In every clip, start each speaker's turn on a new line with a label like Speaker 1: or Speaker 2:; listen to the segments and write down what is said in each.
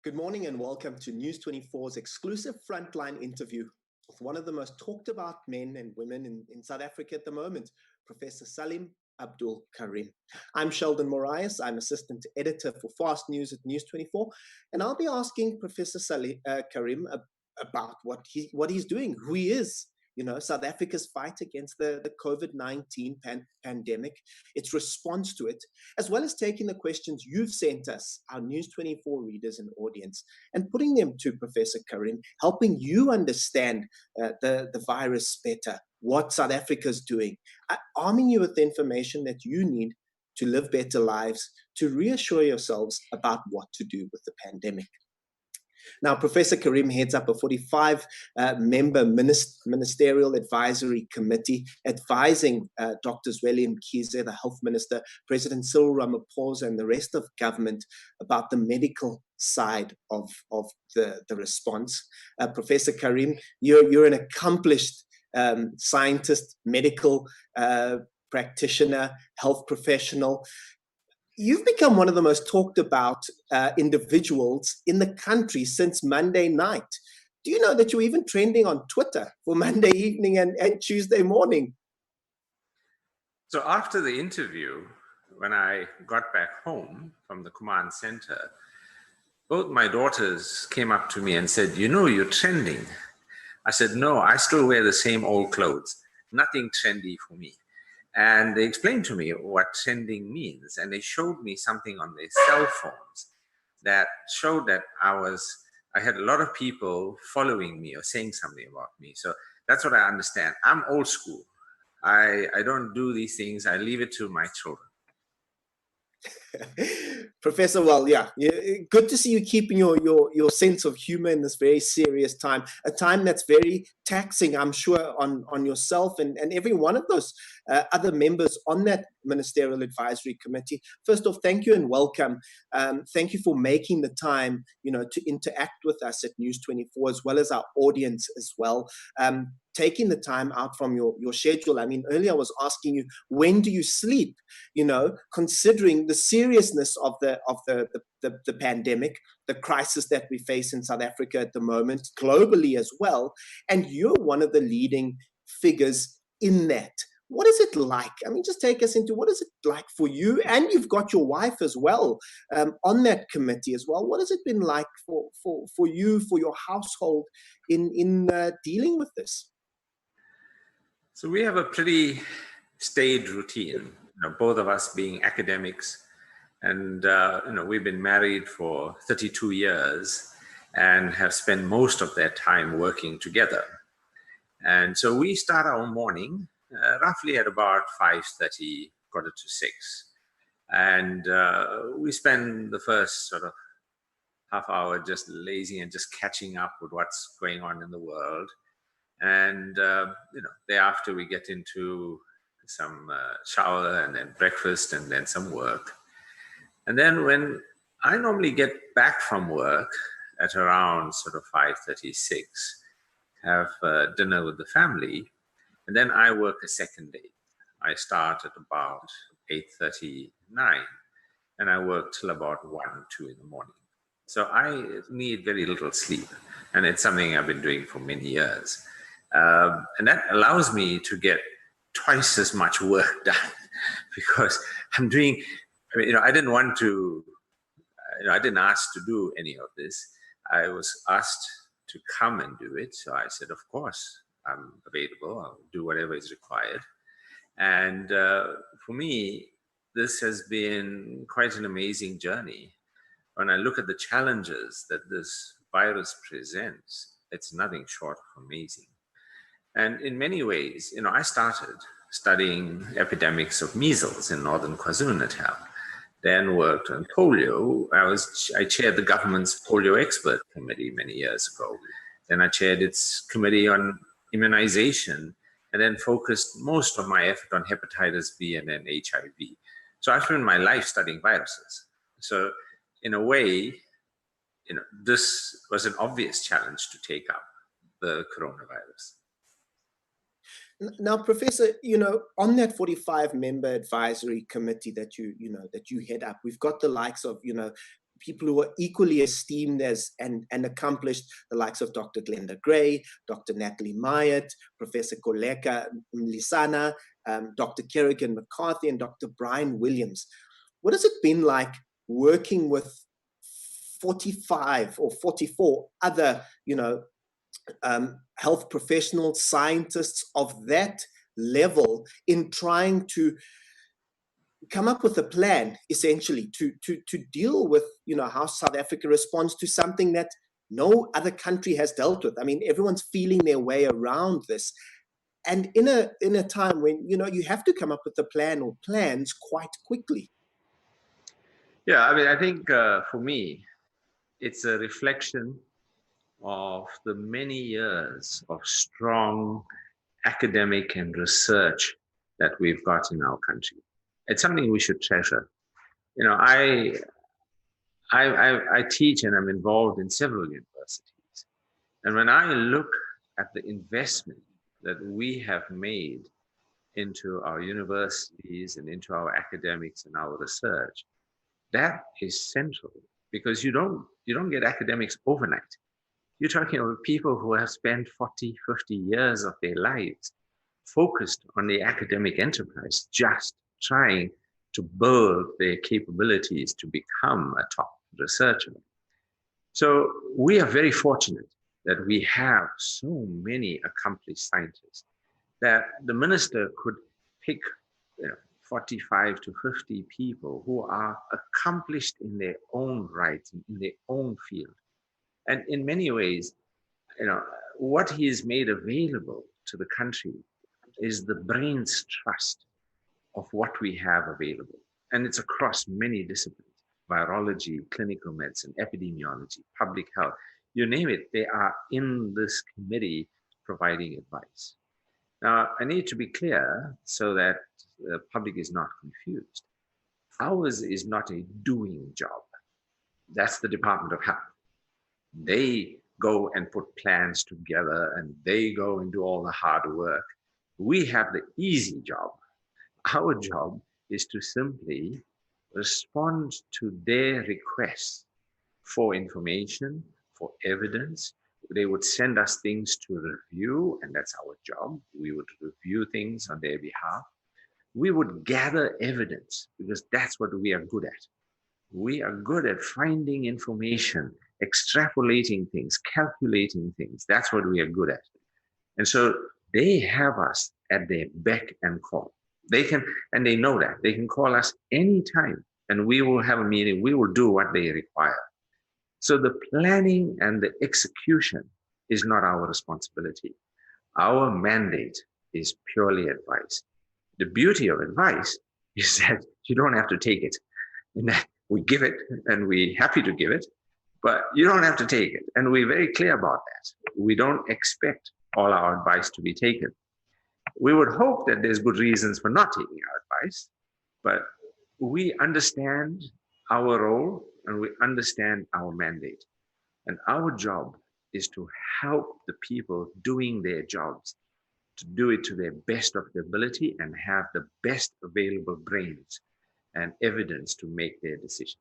Speaker 1: Good morning and welcome to News 24's exclusive Frontline interview with one of the most talked about men and women in South Africa at the moment, Professor Salim Abdool Karim. I'm Sheldon Moraes. I'm assistant editor for Fast News at News 24, and I'll be asking Professor Salim Karim about what he's doing, who he is. South Africa's fight against the COVID-19 pandemic, its response to it, as well as taking the questions you've sent us, our News 24 readers and audience, and putting them to Professor Karim, helping you understand the virus better, what South Africa's doing, arming you with the information that you need to live better lives, to reassure yourselves about what to do with the pandemic. Now, Professor Karim heads up a 45-member ministerial advisory committee advising Dr. Zweli Mkhize, the health minister, President Cyril Ramaphosa, and the rest of government about the medical side of the response. Professor Karim, you're an accomplished scientist, medical practitioner, health professional. You've become one of the most talked about individuals in the country since Monday night. Do you know that you're even trending on Twitter for Monday evening and Tuesday morning?
Speaker 2: So after the interview, when I got back home from the command center, both my daughters came up to me and said, you're trending. I said, no, I still wear the same old clothes. Nothing trendy for me. And they explained to me what trending means. And they showed me something on their cell phones that showed that I had a lot of people following me or saying something about me. So that's what I understand. I'm old school. I don't do these things. I leave it to my children.
Speaker 1: Professor, well, yeah, good to see you keeping your sense of humor in this very serious time, a time that's very taxing, I'm sure, on yourself and every one of those other members on that ministerial advisory committee. First off, thank you and welcome. Thank you for making the time, to interact with us at News 24, as well as our audience as well. Taking the time out from your schedule. I mean, earlier I was asking you, when do you sleep? Considering the seriousness of the pandemic, the crisis that we face in South Africa at the moment, globally as well, and you're one of the leading figures in that. What is it like? I mean, just take us into what is it like for you? And you've got your wife as well on that committee as well. What has it been like for you, for your household in dealing with this?
Speaker 2: So we have a pretty staid routine, both of us being academics, and we've been married for 32 years and have spent most of that time working together. And so we start our morning roughly at about 5:30, 5:45. And we spend the first sort of half hour just lazy and just catching up with what's going on in the world. And, thereafter we get into some shower and then breakfast and then some work. And then when I normally get back from work at around sort of 5:36, have dinner with the family, and then I work a second day. I start at about 8:39 and I work till about 1, 2 in the morning. So I need very little sleep, and it's something I've been doing for many years. And that allows me to get twice as much work done because I'm doing, I didn't want to, I didn't ask to do any of this. I was asked to come and do it. So I said, of course, I'm available. I'll do whatever is required. And for me, this has been quite an amazing journey. When I look at the challenges that this virus presents, it's nothing short of amazing. And in many ways, I started studying epidemics of measles in northern KwaZulu-Natal, then worked on polio. I chaired the government's polio expert committee many years ago. Then I chaired its committee on immunization, and then focused most of my effort on hepatitis B and then HIV. So I spent my life studying viruses. So in a way, this was an obvious challenge to take up, the coronavirus.
Speaker 1: Now, Professor, on that 45-member advisory committee that you head up, we've got the likes of, people who are equally esteemed as and accomplished, the likes of Dr. Glenda Gray, Dr. Natalie Myatt, Professor Koleka Mlisana, Dr. Kerrigan McCarthy, and Dr. Brian Williams. What has it been like working with 45 or 44 other, health professionals, scientists of that level in trying to come up with a plan, essentially, to deal with, how South Africa responds to something that no other country has dealt with? I mean, everyone's feeling their way around this. And in a time when, you have to come up with a plan or plans quite quickly.
Speaker 2: Yeah, I mean, I think for me, it's a reflection of the many years of strong academic and research that we've got in our country. It's something we should treasure. I teach and I'm involved in several universities. And when I look at the investment that we have made into our universities and into our academics and our research, that is central, because you don't get academics overnight. You're talking about people who have spent 40, 50 years of their lives focused on the academic enterprise, just trying to build their capabilities to become a top researcher. So we are very fortunate that we have so many accomplished scientists that the minister could pick 45 to 50 people who are accomplished in their own right, in their own field. And in many ways, what he has made available to the country is the brain's trust of what we have available. And it's across many disciplines: virology, clinical medicine, epidemiology, public health, you name it, they are in this committee providing advice. Now, I need to be clear so that the public is not confused. Ours is not a doing job. That's the Department of Health. They go and put plans together and they go and do all the hard work. We have the easy job. Our job is to simply respond to their requests for information, for evidence. They would send us things to review, and that's our job. We would review things on their behalf. We would gather evidence, because that's what we are good at. We are good at finding information, extrapolating things, calculating things. That's what we are good at. And so they have us at their beck and call. They can, and they know that. They can call us anytime, and we will have a meeting. We will do what they require. So the planning and the execution is not our responsibility. Our mandate is purely advice. The beauty of advice is that you don't have to take it. And that we give it, and we're happy to give it, but you don't have to take it. And we're very clear about that. We don't expect all our advice to be taken. We would hope that there's good reasons for not taking our advice, but we understand our role and we understand our mandate. And our job is to help the people doing their jobs to do it to their best of their ability and have the best available brains and evidence to make their decisions.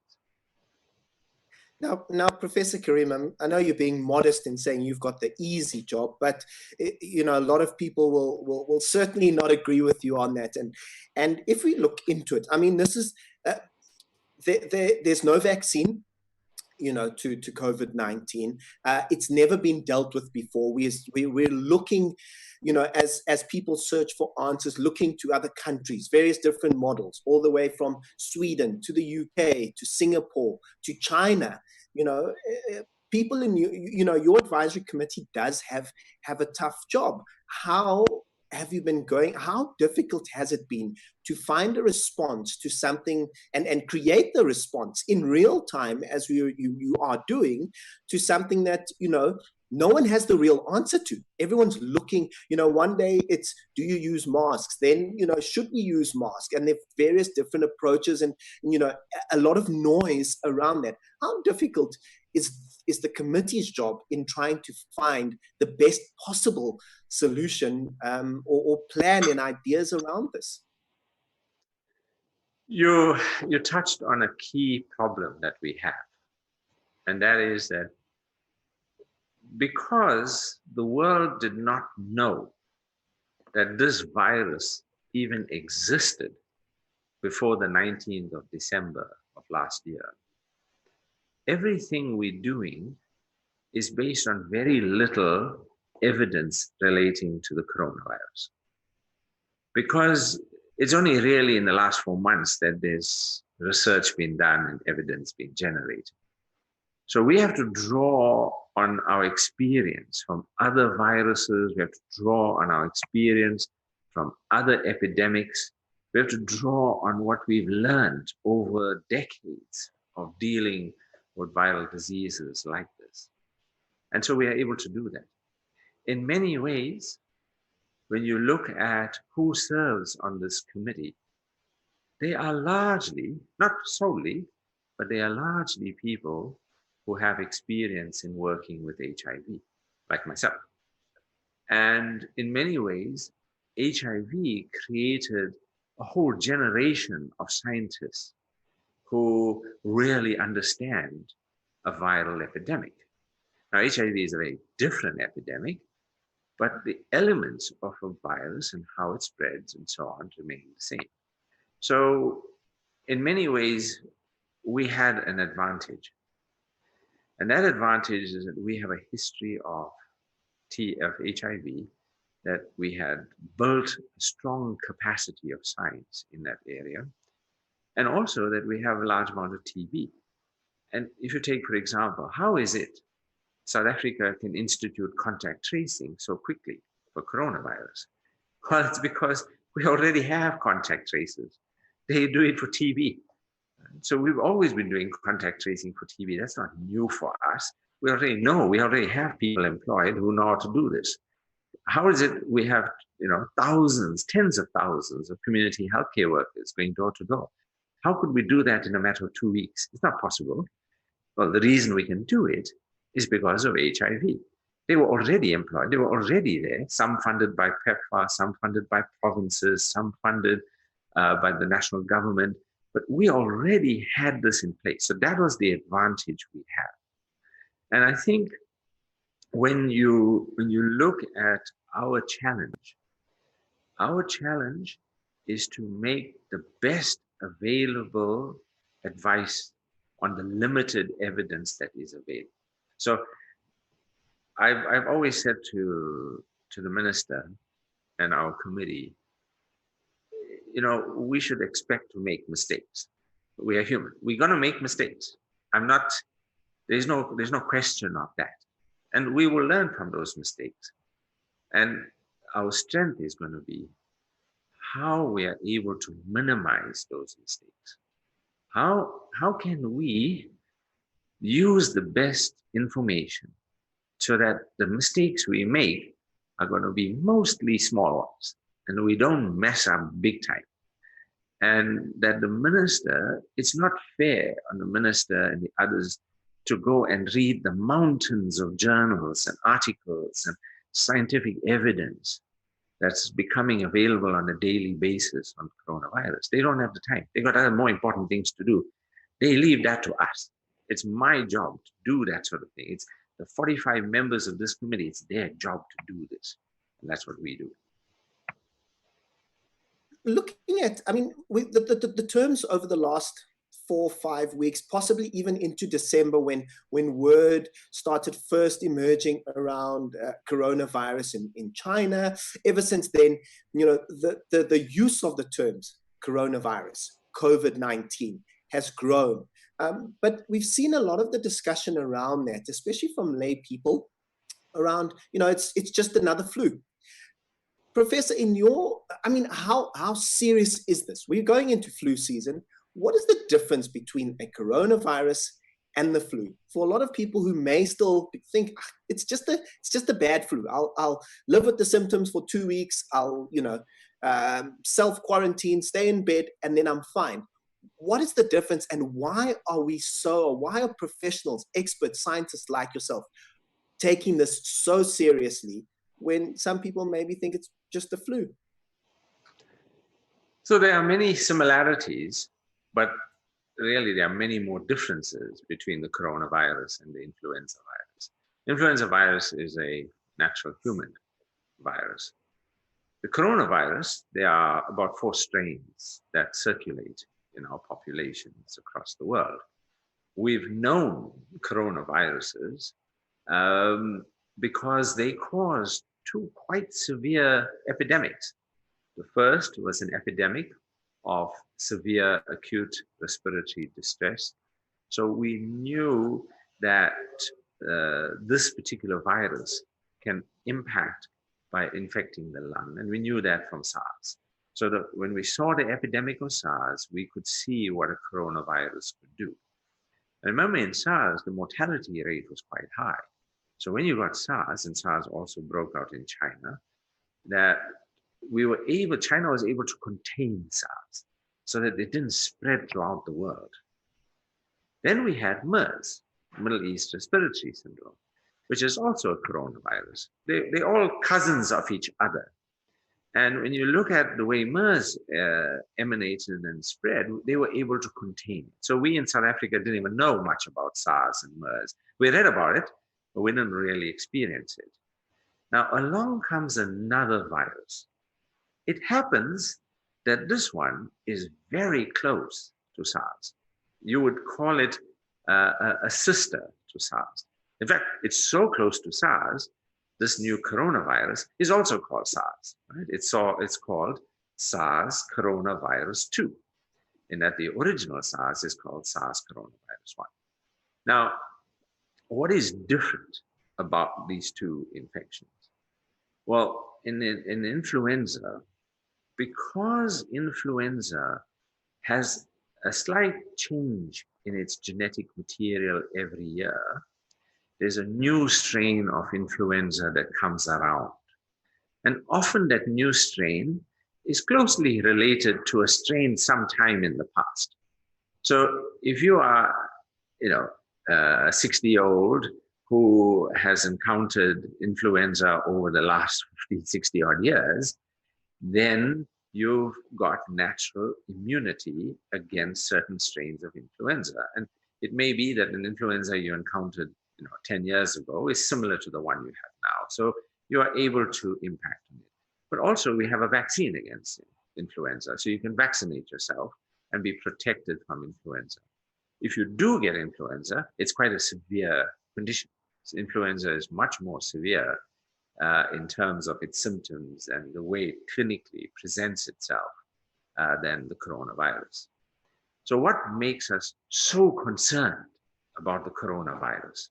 Speaker 1: Now, Professor Karim, I know you're being modest in saying you've got the easy job, but a lot of people will certainly not agree with you on that. And if we look into it, I mean, this is there's no vaccine, to COVID-19. It's never been dealt with before. We're looking, as people search for answers, looking to other countries, various different models, all the way from Sweden to the UK to Singapore to China. People in your advisory committee does have a tough job. How have you been going? How difficult has it been to find a response to something and create the response in real time, as you are doing, to something that, no one has the real answer to? Everyone's looking, one day it's, do you use masks? Then, should we use masks? And there are various different approaches and a lot of noise around that. How difficult is the committee's job in trying to find the best possible solution or plan and ideas around this?
Speaker 2: You touched on a key problem that we have. And that is that because the world did not know that this virus even existed before the 19th of December of last year, everything we're doing is based on very little evidence relating to the coronavirus. Because it's only really in the last 4 months that there's research being done and evidence being generated. So we have to draw on our experience from other viruses. We have to draw on our experience from other epidemics. We have to draw on what we've learned over decades of dealing with viral diseases like this. And so we are able to do that. In many ways, when you look at who serves on this committee, they are largely, not solely, but they are largely people who have experience in working with HIV, like myself. And in many ways, HIV created a whole generation of scientists who really understand a viral epidemic. Now, HIV is a very different epidemic, but the elements of a virus and how it spreads and so on remain the same. So in many ways, we had an advantage. And that advantage is that we have a history of HIV, that we had built a strong capacity of science in that area, and also that we have a large amount of TB. And if you take, for example, how is it South Africa can institute contact tracing so quickly for coronavirus? Well, it's because we already have contact tracers. They do it for TB. So we've always been doing contact tracing for TB. That's not new for us. We already know, we already have people employed who know how to do this. How is it we have, thousands, tens of thousands of community healthcare workers going door to door? How could we do that in a matter of 2 weeks? It's not possible. Well, the reason we can do it is because of HIV. They were already employed. They were already there, some funded by PEPFAR, some funded by provinces, some funded by the national government. But we already had this in place. So that was the advantage we had. And I think when you look at our challenge is to make the best available advice on the limited evidence that is available. So I've always said to the minister and our committee, we should expect to make mistakes. We are human. We're going to make mistakes. There's no question of that. And we will learn from those mistakes. And our strength is going to be how we are able to minimize those mistakes. How can we use the best information so that the mistakes we make are going to be mostly small ones and we don't mess up big time? And that the minister, it's not fair on the minister and the others to go and read the mountains of journals and articles and scientific evidence that's becoming available on a daily basis on coronavirus. They don't have the time. They got other more important things to do. They leave that to us. It's my job to do that sort of thing. It's the 45 members of this committee, it's their job to do this. And that's what we do.
Speaker 1: Looking at, the terms over the last 4 or 5 weeks, possibly even into December when word started first emerging around coronavirus in China. Ever since then, the use of the terms coronavirus, COVID-19 has grown. But we've seen a lot of the discussion around that, especially from lay people around, it's just another flu. Professor, how serious is this? We're going into flu season. What is the difference between a coronavirus and the flu? For a lot of people who may still think it's just a bad flu. I'll live with the symptoms for 2 weeks. I'll self-quarantine, stay in bed, and then I'm fine. What is the difference, and why are professionals, experts, scientists like yourself taking this so seriously when some people maybe think it's just the flu?
Speaker 2: So there are many similarities, but really there are many more differences between the coronavirus and the influenza virus. Influenza virus is a natural human virus. The coronavirus, there are about 4 strains that circulate in our populations across the world. We've known coronaviruses because they caused 2 quite severe epidemics. The first was an epidemic of severe acute respiratory distress. So we knew that this particular virus can impact by infecting the lung, and we knew that from SARS. So that when we saw the epidemic of SARS, we could see what a coronavirus could do. And remember, in SARS, the mortality rate was quite high. So when you got SARS, and SARS also broke out in China, that China was able to contain SARS so that it didn't spread throughout the world. Then we had MERS, Middle East Respiratory Syndrome, which is also a coronavirus. They're all cousins of each other. And when you look at the way MERS emanated and spread, they were able to contain it. So we in South Africa didn't even know much about SARS and MERS. We read about it, but we didn't really experience it. Now, along comes another virus. It happens that this one is very close to SARS. You would call it a sister to SARS. In fact, it's so close to SARS, this new coronavirus is also called SARS. Right? It's called SARS coronavirus 2, in that the original SARS is called SARS coronavirus 1. Now, what is different about these 2 infections? Well, in influenza, because influenza has a slight change in its genetic material every year, there's a new strain of influenza that comes around. And often that new strain is closely related to a strain sometime in the past. So if you are, a 60-year-old who has encountered influenza over the last 50, 60 odd years, then you've got natural immunity against certain strains of influenza. And it may be that an influenza you encountered 10 years ago is similar to the one you have now. So you are able to impact on it. But also we have a vaccine against influenza. So you can vaccinate yourself and be protected from influenza. If you do get influenza, it's quite a severe condition. So influenza is much more severe in terms of its symptoms and the way it clinically presents itself than the coronavirus. So what makes us so concerned about the coronavirus?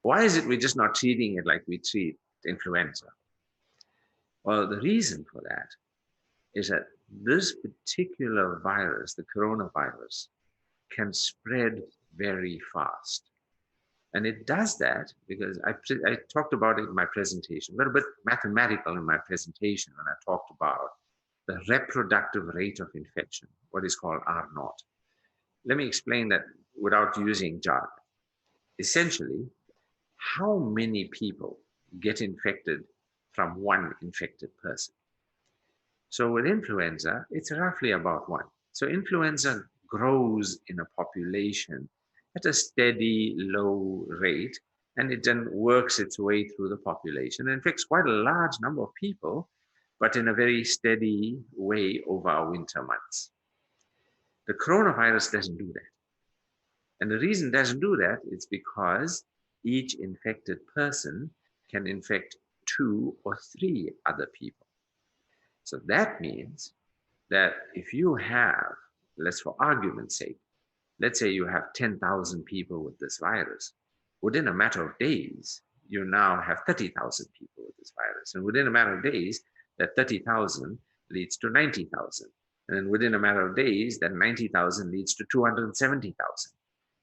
Speaker 2: Why is it we're just not treating it like we treat influenza? Well, the reason for that is that this particular virus, the coronavirus, can spread very fast. And it does that because I talked about it in my presentation, a bit mathematical in my presentation when I talked about the reproductive rate of infection, what is called R0. Let me explain that without using jargon. Essentially, how many people get infected from one infected person? So with influenza, it's roughly about 1. So influenza grows in a population at a steady, low rate, and it then works its way through the population and infects quite a large number of people, but in a very steady way over our winter months. The coronavirus doesn't do that. And the reason it doesn't do that is because each infected person can infect 2 or 3 other people. So that means that if you have, let's for argument's sake, let's say you have 10,000 people with this virus, within a matter of days, you now have 30,000 people with this virus. And within a matter of days, that 30,000 leads to 90,000. And then within a matter of days, that 90,000 leads to 270,000.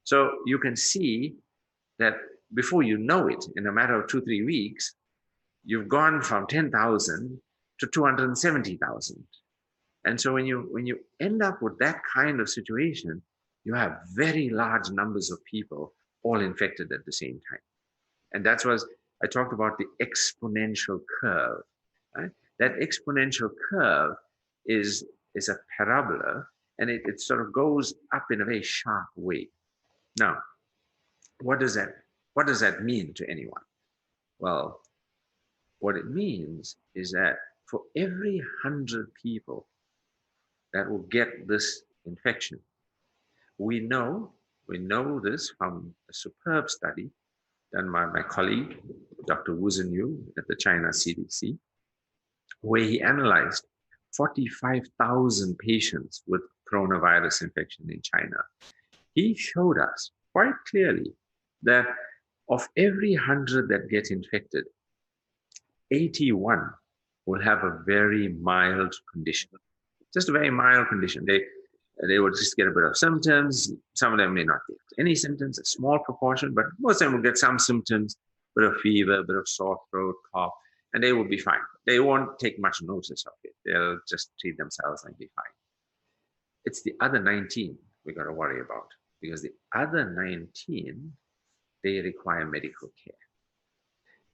Speaker 2: So you can see that before you know it, in a matter of 2-3 weeks, you've gone from 10,000 to 270,000. And so when you end up with that kind of situation, you have very large numbers of people all infected at the same time. And that's what I talked about, the exponential curve. Right? That exponential curve is a parabola, and it sort of goes up in a very sharp way. Now, what does that mean to anyone? Well, what it means is that for every 100 people that will get this infection, we know this from a superb study done by my colleague, Dr. Wu Zhenyu at the China CDC, where he analyzed 45,000 patients with coronavirus infection in China. He showed us quite clearly that of every 100 that get infected, 81 will have a very mild condition, just a very mild condition. They will just get a bit of symptoms. Some of them may not get any symptoms, a small proportion, but most of them will get some symptoms, a bit of fever, a bit of sore throat, cough, and they will be fine. They won't take much notice of it. They'll just treat themselves and be fine. It's the other 19 we got to worry about, because the other 19, they require medical care.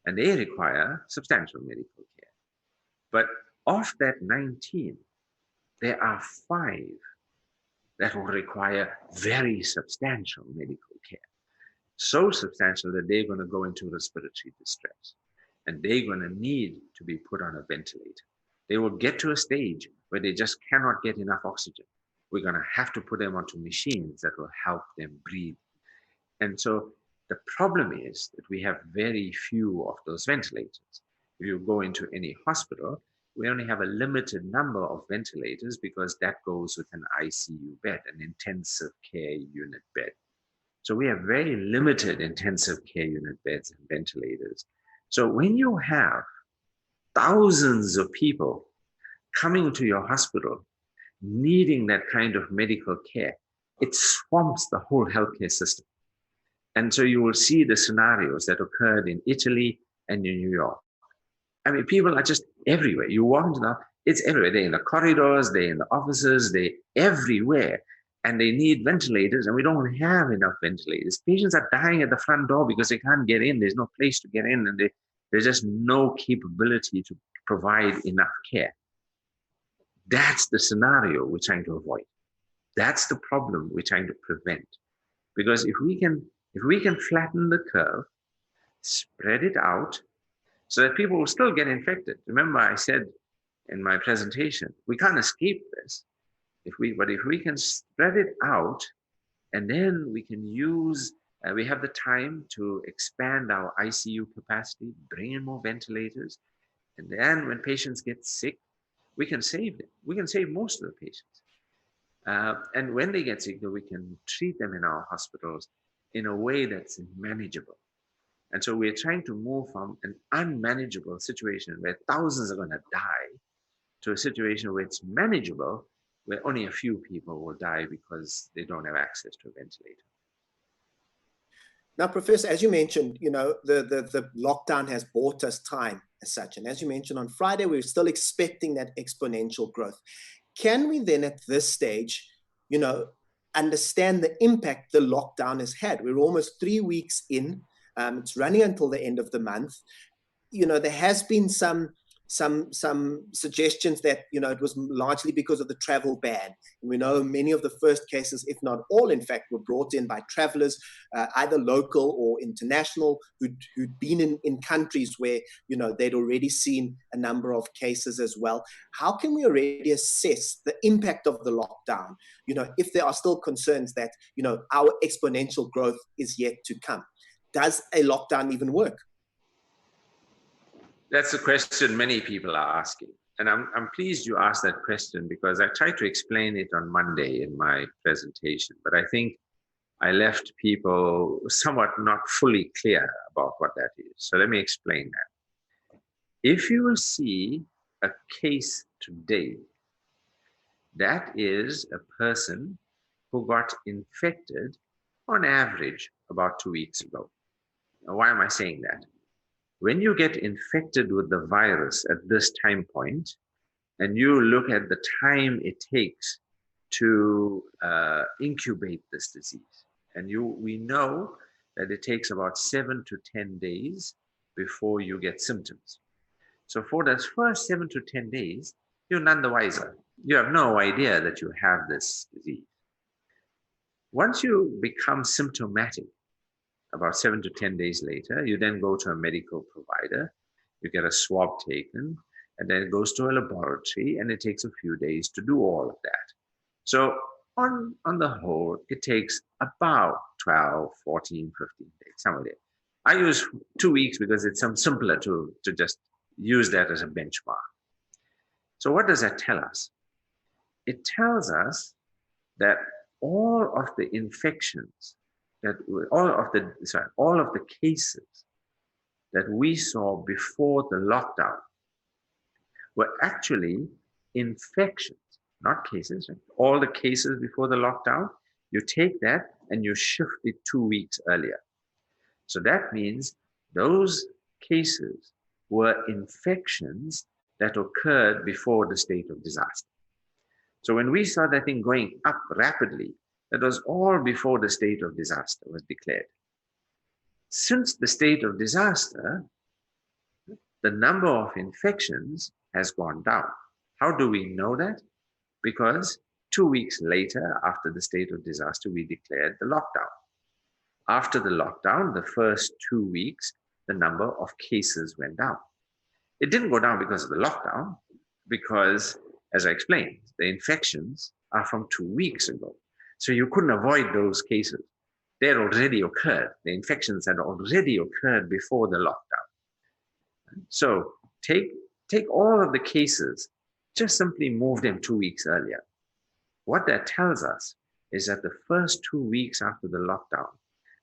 Speaker 2: And they require substantial medical care. But of that 19, there are 5 that will require very substantial medical care. So substantial that they're going to go into respiratory distress. And they're going to need to be put on a ventilator. They will get to a stage where they just cannot get enough oxygen. We're going to have to put them onto machines that will help them breathe. And so the problem is that we have very few of those ventilators. If you go into any hospital, we only have a limited number of ventilators because that goes with an ICU bed, an intensive care unit bed. So we have very limited intensive care unit beds and ventilators. So when you have thousands of people coming to your hospital needing that kind of medical care, it swamps the whole healthcare system. And so you will see the scenarios that occurred in Italy and in New York. I mean, people are just everywhere. You walk into it's everywhere. They're in the corridors, they're in the offices, they're everywhere. And they need ventilators, and we don't have enough ventilators. Patients are dying at the front door because they can't get in. There's no place to get in, and there's just no capability to provide enough care. That's the scenario we're trying to avoid. That's the problem we're trying to prevent. Because if we can flatten the curve, spread it out, so that people will still get infected. Remember, I said in my presentation, we can't escape this. But if we can spread it out, and then we can use, we have the time to expand our ICU capacity, bring in more ventilators, and then when patients get sick, we can save them. We can save most of the patients. And when they get sick, we can treat them in our hospitals in a way that's manageable. And so we're trying to move from an unmanageable situation where thousands are going to die to a situation where it's manageable, where only a few people will die because they don't have access to a ventilator.
Speaker 1: Now, Professor, as you mentioned, the lockdown has bought us time as such. And as you mentioned on Friday, we're still expecting that exponential growth. Can we then at this stage, understand the impact the lockdown has had? We're almost 3 weeks in. It's running until the end of the month. There has been some suggestions that it was largely because of the travel ban. And we know many of the first cases, if not all, in fact, were brought in by travelers, either local or international, who'd been in countries where they'd already seen a number of cases as well. How can we already assess the impact of the lockdown? If there are still concerns that our exponential growth is yet to come. Does a lockdown even work?
Speaker 2: That's a question many people are asking. And I'm pleased you asked that question, because I tried to explain it on Monday in my presentation, but I think I left people somewhat not fully clear about what that is. So let me explain that. If you will see a case today, that is a person who got infected on average about 2 weeks ago. Now, why am I saying that? When you get infected with the virus at this time point, and you look at the time it takes to incubate this disease, and we know that it takes about 7 to 10 days before you get symptoms. So for those first 7 to 10 days, you're none the wiser. you have no idea that you have this disease. Once you become symptomatic, about 7 to 10 days later, you then go to a medical provider, you get a swab taken, and then it goes to a laboratory, and it takes a few days to do all of that. So on the whole, it takes about 12, 14, 15 days, some of it. I use 2 weeks because it's simpler to just use that as a benchmark. So what does that tell us? It tells us that all of the infections, all of the cases that we saw before the lockdown were actually infections, not cases. Right? All the cases before the lockdown, you take that and you shift it 2 weeks earlier. So that means those cases were infections that occurred before the state of disaster. So when we saw that thing going up rapidly, that was all before the state of disaster was declared. Since the state of disaster, the number of infections has gone down. How do we know that? Because 2 weeks later, after the state of disaster, we declared the lockdown. After the lockdown, the first 2 weeks, the number of cases went down. It didn't go down because of the lockdown, because, as I explained, the infections are from 2 weeks ago. So you couldn't avoid those cases. They had already occurred. The infections had already occurred before the lockdown. So take all of the cases, just simply move them 2 weeks earlier. What that tells us is that the first 2 weeks after the lockdown,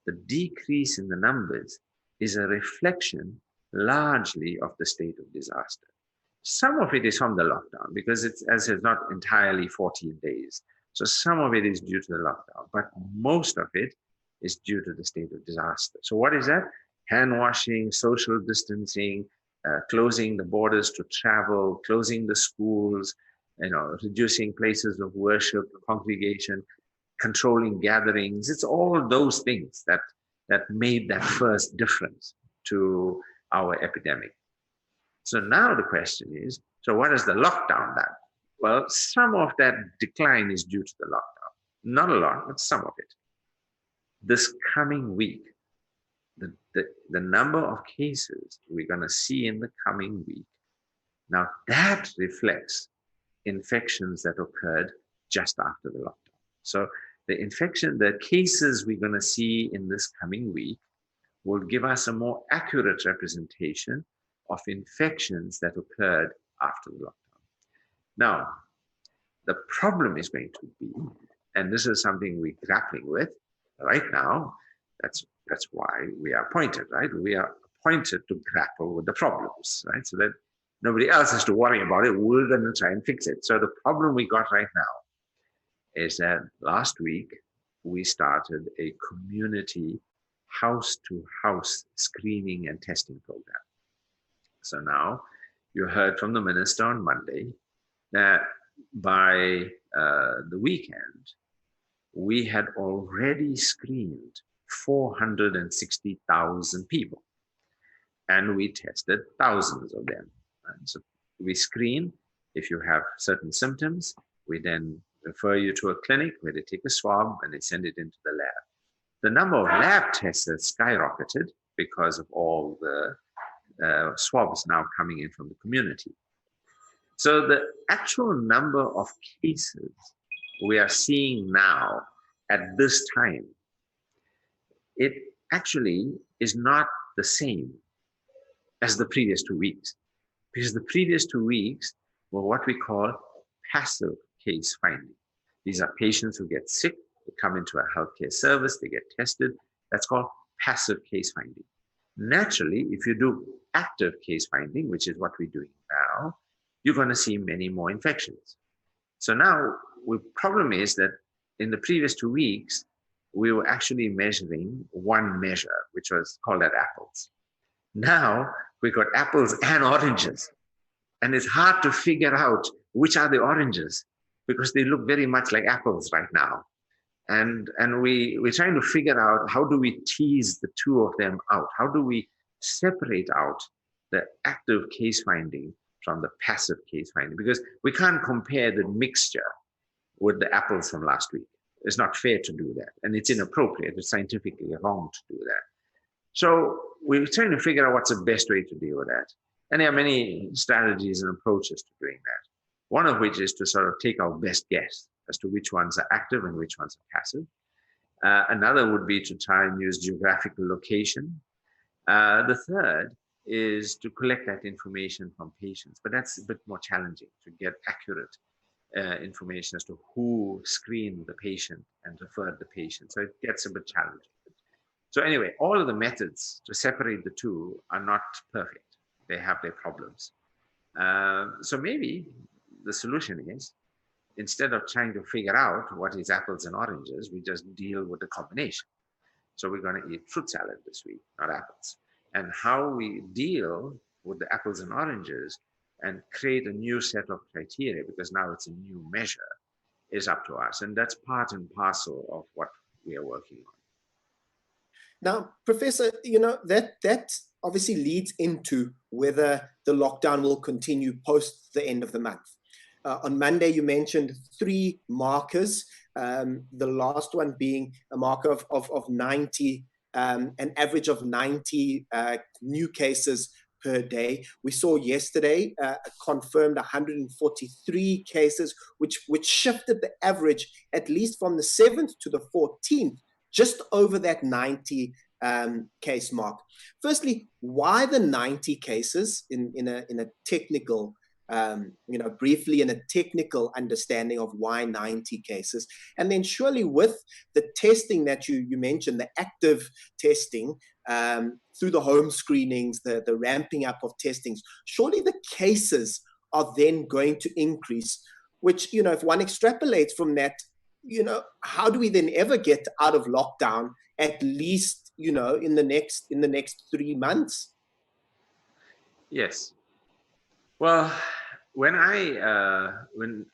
Speaker 2: the decrease in the numbers is a reflection largely of the state of disaster. Some of it is from the lockdown because it's not entirely 14 days. So some of it is due to the lockdown, but most of it is due to the state of disaster. So what is that? Hand washing, social distancing, closing the borders to travel, closing the schools, reducing places of worship, congregation, controlling gatherings. It's all those things that made that first difference to our epidemic. So now the question is, so what has the lockdown done? Well, some of that decline is due to the lockdown. Not a lot, but some of it. This coming week, the number of cases we're going to see in the coming week, now that reflects infections that occurred just after the lockdown. So the cases we're going to see in this coming week will give us a more accurate representation of infections that occurred after the lockdown. Now, the problem is going to be, and this is something we're grappling with right now, that's why we are appointed, right? We are appointed to grapple with the problems, right? So that nobody else has to worry about it. We're going to try and fix it. So the problem we got right now is that last week we started a community house-to-house screening and testing program. So now you heard from the minister on Monday that by the weekend, we had already screened 460,000 people, and we tested thousands of them. And so we screen. If you have certain symptoms, we then refer you to a clinic where they take a swab and they send it into the lab. The number of lab tests has skyrocketed because of all the swabs now coming in from the community. So the actual number of cases we are seeing now at this time, it actually is not the same as the previous 2 weeks, because the previous 2 weeks were what we call passive case finding. These are patients who get sick, they come into a healthcare service, they get tested. That's called passive case finding. Naturally, if you do active case finding, which is what we're doing now, you're going to see many more infections. So now the problem is that in the previous 2 weeks, we were actually measuring one measure, which was called at apples. Now we've got apples and oranges. And it's hard to figure out which are the oranges because they look very much like apples right now. And we're trying to figure out how do we tease the two of them out? How do we separate out the active case finding from the passive case finding, because we can't compare the mixture with the apples from last week. It's not fair to do that. And it's inappropriate. It's scientifically wrong to do that. So we're trying to figure out what's the best way to deal with that. And there are many strategies and approaches to doing that. One of which is to sort of take our best guess as to which ones are active and which ones are passive. Another would be to try and use geographical location. The third is to collect that information from patients, but that's a bit more challenging to get accurate information as to who screened the patient and referred the patient. So it gets a bit challenging. So anyway, all of the methods to separate the two are not perfect. They have their problems. So maybe the solution is, instead of trying to figure out what is apples and oranges, we just deal with the combination. So we're going to eat fruit salad this week, not apples. And how we deal with the apples and oranges and create a new set of criteria, because now it's a new measure, is up to us. And that's part and parcel of what we are working on.
Speaker 1: Now, Professor, that obviously leads into whether the lockdown will continue post the end of the month. On Monday, you mentioned 3 markers, the last one being a marker of 90, an average of 90 new cases per day. We saw yesterday confirmed 143 cases, which shifted the average, at least from the 7th to the 14th, just over that 90 case mark. Firstly, why the 90 cases in a technical, briefly in a technical understanding of why 90 cases? And then surely with the testing that you mentioned, the active testing, through the home screenings, the ramping up of testings, surely the cases are then going to increase, which, if one extrapolates from that, how do we then ever get out of lockdown, at least, in the next 3 months?
Speaker 2: Yes. Well, when I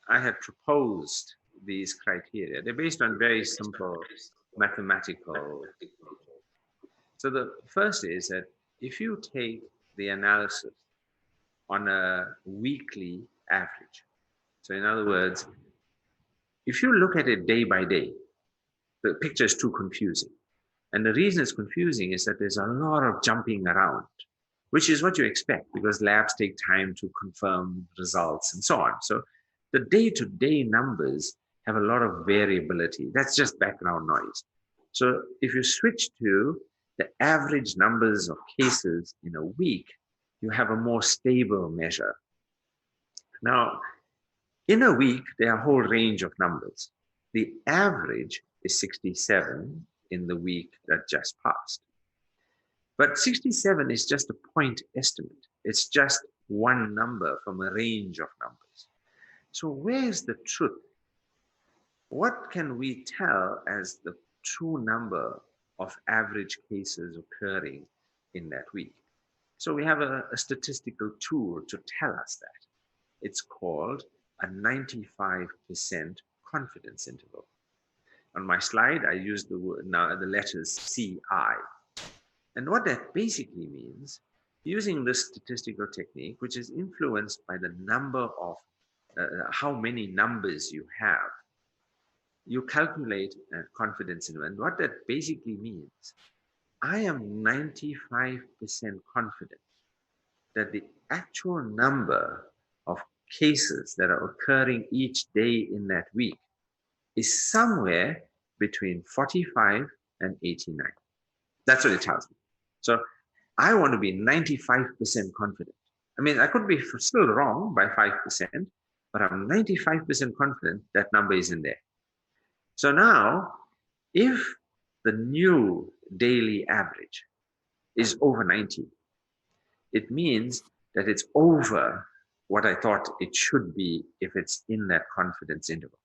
Speaker 2: had proposed these criteria, they're based on very simple mathematical. So the first is that if you take the analysis on a weekly average, so in other words, if you look at it day by day, the picture is too confusing. And the reason it's confusing is that there's a lot of jumping around, which is what you expect, because labs take time to confirm results and so on. So the day-to-day numbers have a lot of variability. That's just background noise. So if you switch to the average numbers of cases in a week, you have a more stable measure. Now, in a week, there are a whole range of numbers. The average is 67 in the week that just passed. But 67 is just a point estimate. It's just one number from a range of numbers. So where's the truth? What can we tell as the true number of average cases occurring in that week? So we have a statistical tool to tell us that. It's called a 95% confidence interval. On my slide, I use the letters CI. And what that basically means, using this statistical technique, which is influenced by the number of how many numbers you have, you calculate a confidence interval. And what that basically means, I am 95% confident that the actual number of cases that are occurring each day in that week is somewhere between 45 and 89. That's what it tells me. So I want to be 95% confident. I mean, I could be still wrong by 5%, but I'm 95% confident that number is in there. So now, if the new daily average is over 90, it means that it's over what I thought it should be if it's in that confidence interval.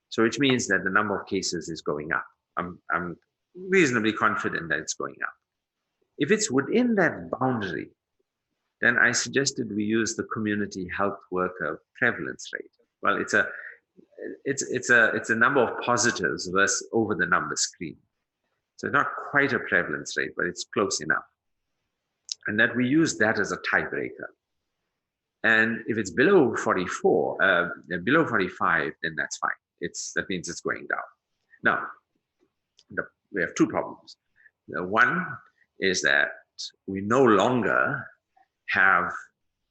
Speaker 2: So which means that the number of cases is going up. I'm reasonably confident that it's going up. If it's within that boundary, then I suggested we use the community health worker prevalence rate. Well, it's a number of positives versus over the number screen. So not quite a prevalence rate, but it's close enough. And that we use that as a tiebreaker. And if it's below 44, below 45, then that's fine. That means it's going down. Now, we have two problems. One is that we no longer have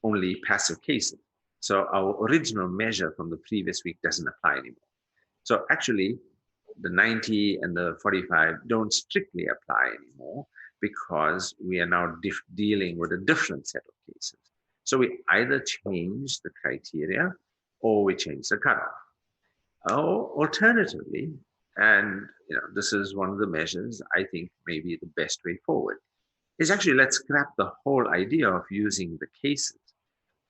Speaker 2: only passive cases. So our original measure from the previous week doesn't apply anymore. So actually, the 90 and the 45 don't strictly apply anymore because we are now dealing with a different set of cases. So we either change the criteria or we change the cutoff. Or alternatively, and this is one of the measures I think may be the best way forward, is actually let's scrap the whole idea of using the cases.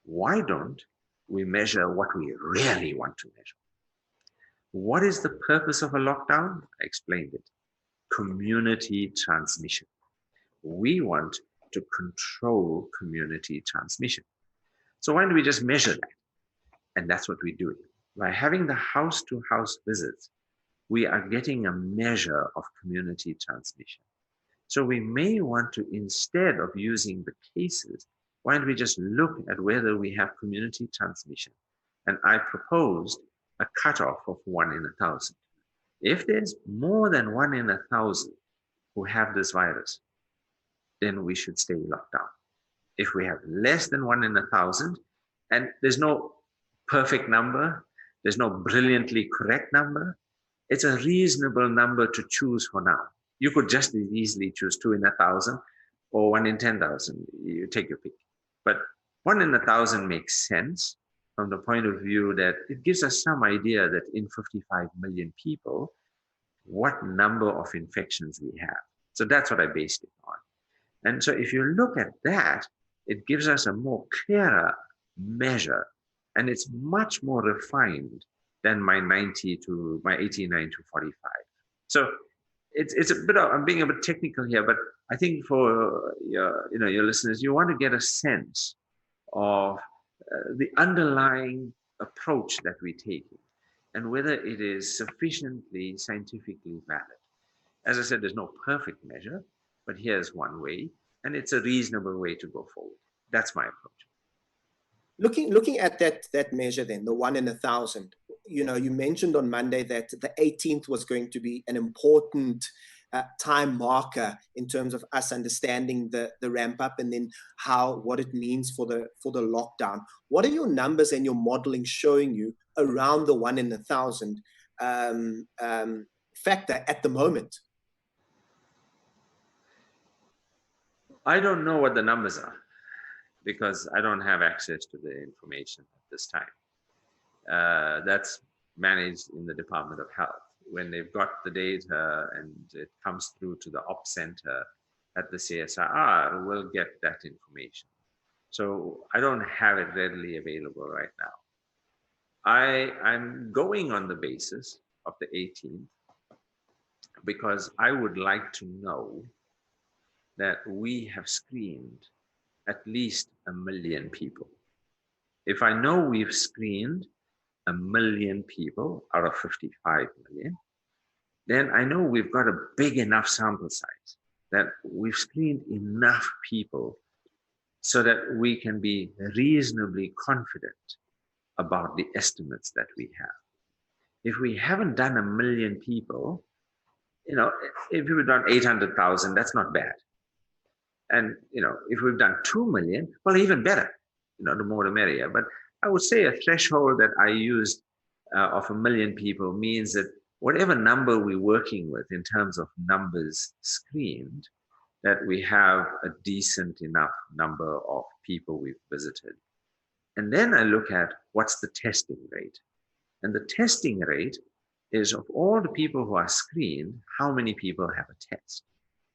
Speaker 2: Why don't we measure what we really want to measure? What is the purpose of a lockdown? I explained it. Community transmission. We want to control community transmission. So why don't we just measure that? And that's what we're doing. By having the house-to-house visits, we are getting a measure of community transmission. So we may want to, instead of using the cases, why don't we just look at whether we have community transmission? And I proposed a cutoff of 1 in 1,000. If there's more than 1 in 1,000 who have this virus, then we should stay locked down. If we have less than 1 in 1,000, and there's no perfect number, there's no brilliantly correct number, it's a reasonable number to choose for now. You could just as easily choose 2 in 1,000 or 1 in 10,000. You take your pick. But 1 in 1,000 makes sense from the point of view that it gives us some idea that in 55 million people, what number of infections we have. So that's what I based it on. And so if you look at that, it gives us a more clearer measure, and it's much more refined than my 89 to 45. So it's a bit of, I'm being a bit technical here, but I think for your listeners, you want to get a sense of the underlying approach that we're taking and whether it is sufficiently scientifically valid. As I said, there's no perfect measure, but here's one way, and it's a reasonable way to go forward. That's my approach.
Speaker 1: Looking at that measure then, the 1 in 1,000, you mentioned on Monday that the 18th was going to be an important time marker in terms of us understanding the ramp up and then what it means for the lockdown. What are your numbers and your modeling showing you around the 1 in 1,000 factor at the moment?
Speaker 2: I don't know what the numbers are, because I don't have access to the information at this time. That's managed in the Department of Health. When they've got the data and it comes through to the Ops Center at the CSIR, we'll get that information. So I don't have it readily available right now. I'm going on the basis of the 18th because I would like to know that we have screened at least 1 million people. If I know we've screened 1 million people out of 55 million, then I know we've got a big enough sample size that we've screened enough people so that we can be reasonably confident about the estimates that we have. If we haven't done 1 million people, if we've done 800,000, that's not bad. And, if we've done 2 million, well, even better, the more the merrier. But I would say a threshold that I used of 1 million people means that whatever number we're working with in terms of numbers screened, that we have a decent enough number of people we've visited. And then I look at what's the testing rate. And the testing rate is of all the people who are screened, how many people have a test?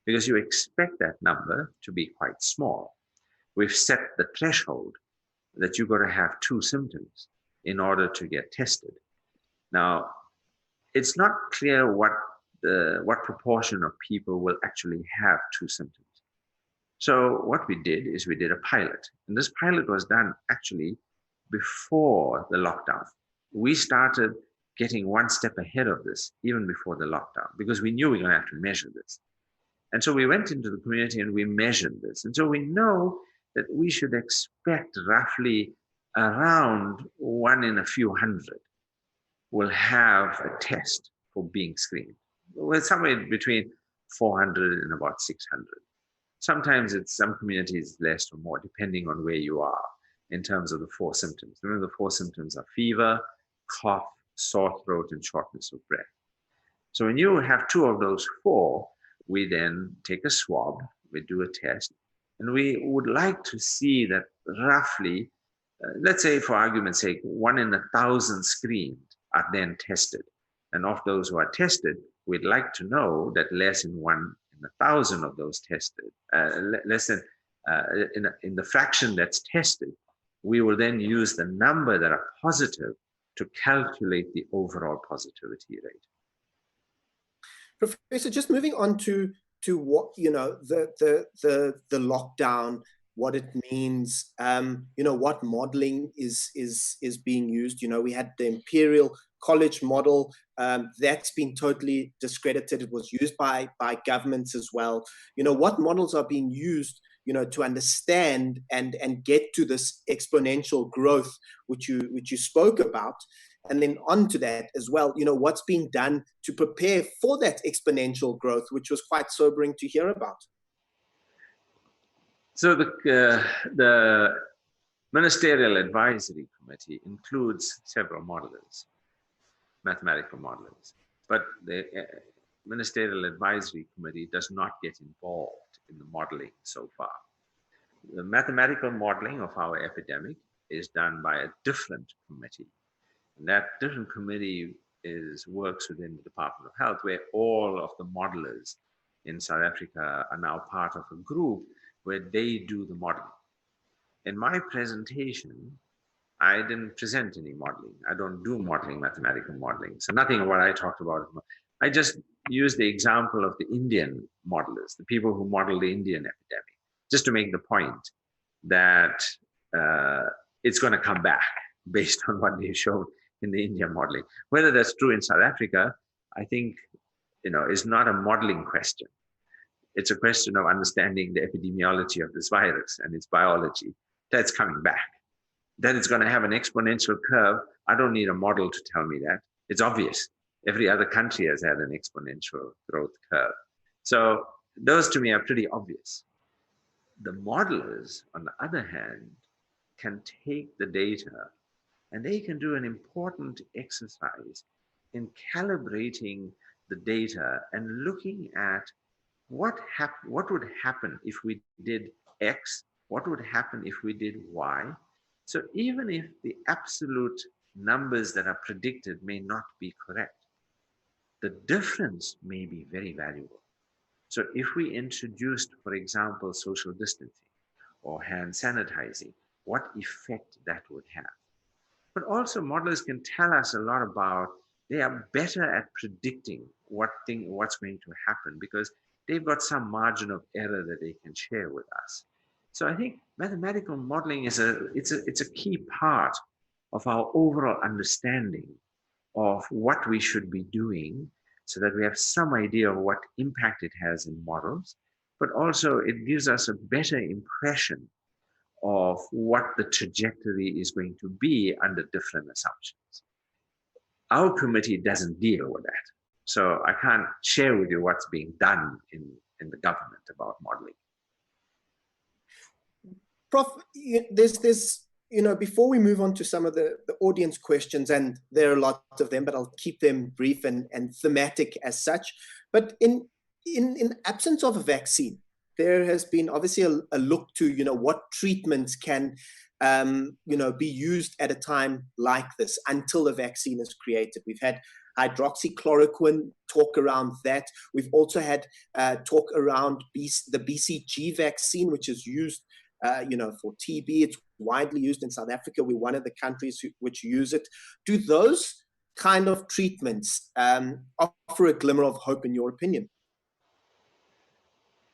Speaker 2: Because you expect that number to be quite small. We've set the threshold that you've got to have 2 symptoms in order to get tested. Now, it's not clear what proportion of people will actually have 2 symptoms. So what we did is we did a pilot. And this pilot was done actually before the lockdown. We started getting 1 step ahead of this even before the lockdown because we knew we were going to have to measure this. And so we went into the community and we measured this. And so we know that we should expect roughly around 1 in a few hundred will have a test for being screened. Well, somewhere between 400 and about 600. Sometimes it's some communities less or more, depending on where you are in terms of the 4 symptoms. Remember, the 4 symptoms are fever, cough, sore throat, and shortness of breath. So when you have 2 of those 4, we then take a swab, we do a test, and we would like to see that roughly, let's say for argument's sake, 1 in 1,000 screened are then tested. And of those who are tested, we'd like to know that less than 1 in 1,000 of those tested, less than in the fraction that's tested, we will then use the number that are positive to calculate the overall positivity rate.
Speaker 1: Professor, just moving on to what, you know, the lockdown, what it means, you know, what modeling is being used. You know, we had the Imperial College model that's been totally discredited. It was used by governments as well. You know, what models are being used, you know, to understand and get to this exponential growth which you spoke about. And then onto that as well, you know, what's being done to prepare for that exponential growth, which was quite sobering to hear about.
Speaker 2: So the Ministerial Advisory Committee includes several modelers, mathematical modelers, but the Ministerial Advisory Committee does not get involved in the modeling so far. The mathematical modeling of our epidemic is done by a different committee. And that different committee works within the Department of Health, where all of the modelers in South Africa are now part of a group where they do the modeling. In my presentation, I didn't present any modeling. I don't do modeling, mathematical modeling. So nothing of what I talked about. I just used the example of the Indian modelers, the people who model the Indian epidemic, just to make the point that it's going to come back based on what they showed in the India modeling. Whether that's true in South Africa, I think, you know, is not a modeling question. It's a question of understanding the epidemiology of this virus and its biology. That's coming back. That it's going to have an exponential curve. I don't need a model to tell me that. It's obvious. Every other country has had an exponential growth curve. So those to me are pretty obvious. The modelers, on the other hand, can take the data and they can do an important exercise in calibrating the data and looking at what would happen if we did X, what would happen if we did Y. So even if the absolute numbers that are predicted may not be correct, the difference may be very valuable. So if we introduced, for example, social distancing or hand sanitizing, what effect that would have. But also modelers can tell us a lot about, they are better at predicting what's going to happen because they've got some margin of error that they can share with us. So I think mathematical modeling is a key part of our overall understanding of what we should be doing so that we have some idea of what impact it has in models, but also it gives us a better impression of what the trajectory is going to be under different assumptions. Our committee doesn't deal with that. So I can't share with you what's being done in the government about modeling.
Speaker 1: Prof, there's you know, before we move on to some of the audience questions, and there are a lot of them, but I'll keep them brief and thematic as such. But in absence of a vaccine, there has been obviously a look to, you know, what treatments can, you know, be used at a time like this until a vaccine is created. We've had hydroxychloroquine, talk around that. We've also had talk around the BCG vaccine, which is used, you know, for TB. It's widely used in South Africa. We're one of the countries which use it. Do those kind of treatments offer a glimmer of hope, in your opinion?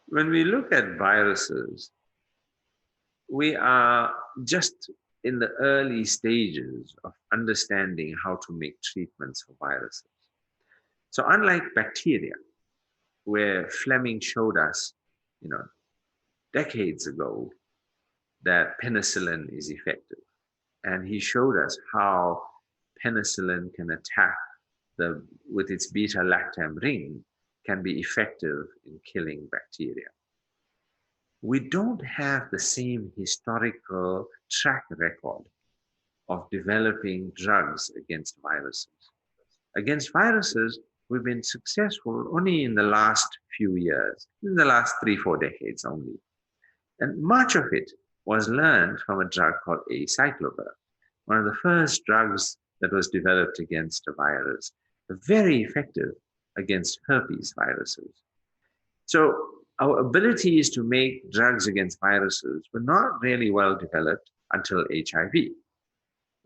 Speaker 2: When we look at viruses, we are just in the early stages of understanding how to make treatments for viruses. So unlike bacteria, where Fleming showed us, you know, decades ago that penicillin is effective, And he showed us how penicillin can attack with its beta-lactam ring, can be effective in killing bacteria. We don't have the same historical track record of developing drugs against viruses. Against viruses, we've been successful only in the last few years, in the last 3-4 decades only. And much of it was learned from a drug called acyclovir, one of the first drugs that was developed against a virus, very effective against herpes viruses. So our abilities to make drugs against viruses were not really well developed until HIV.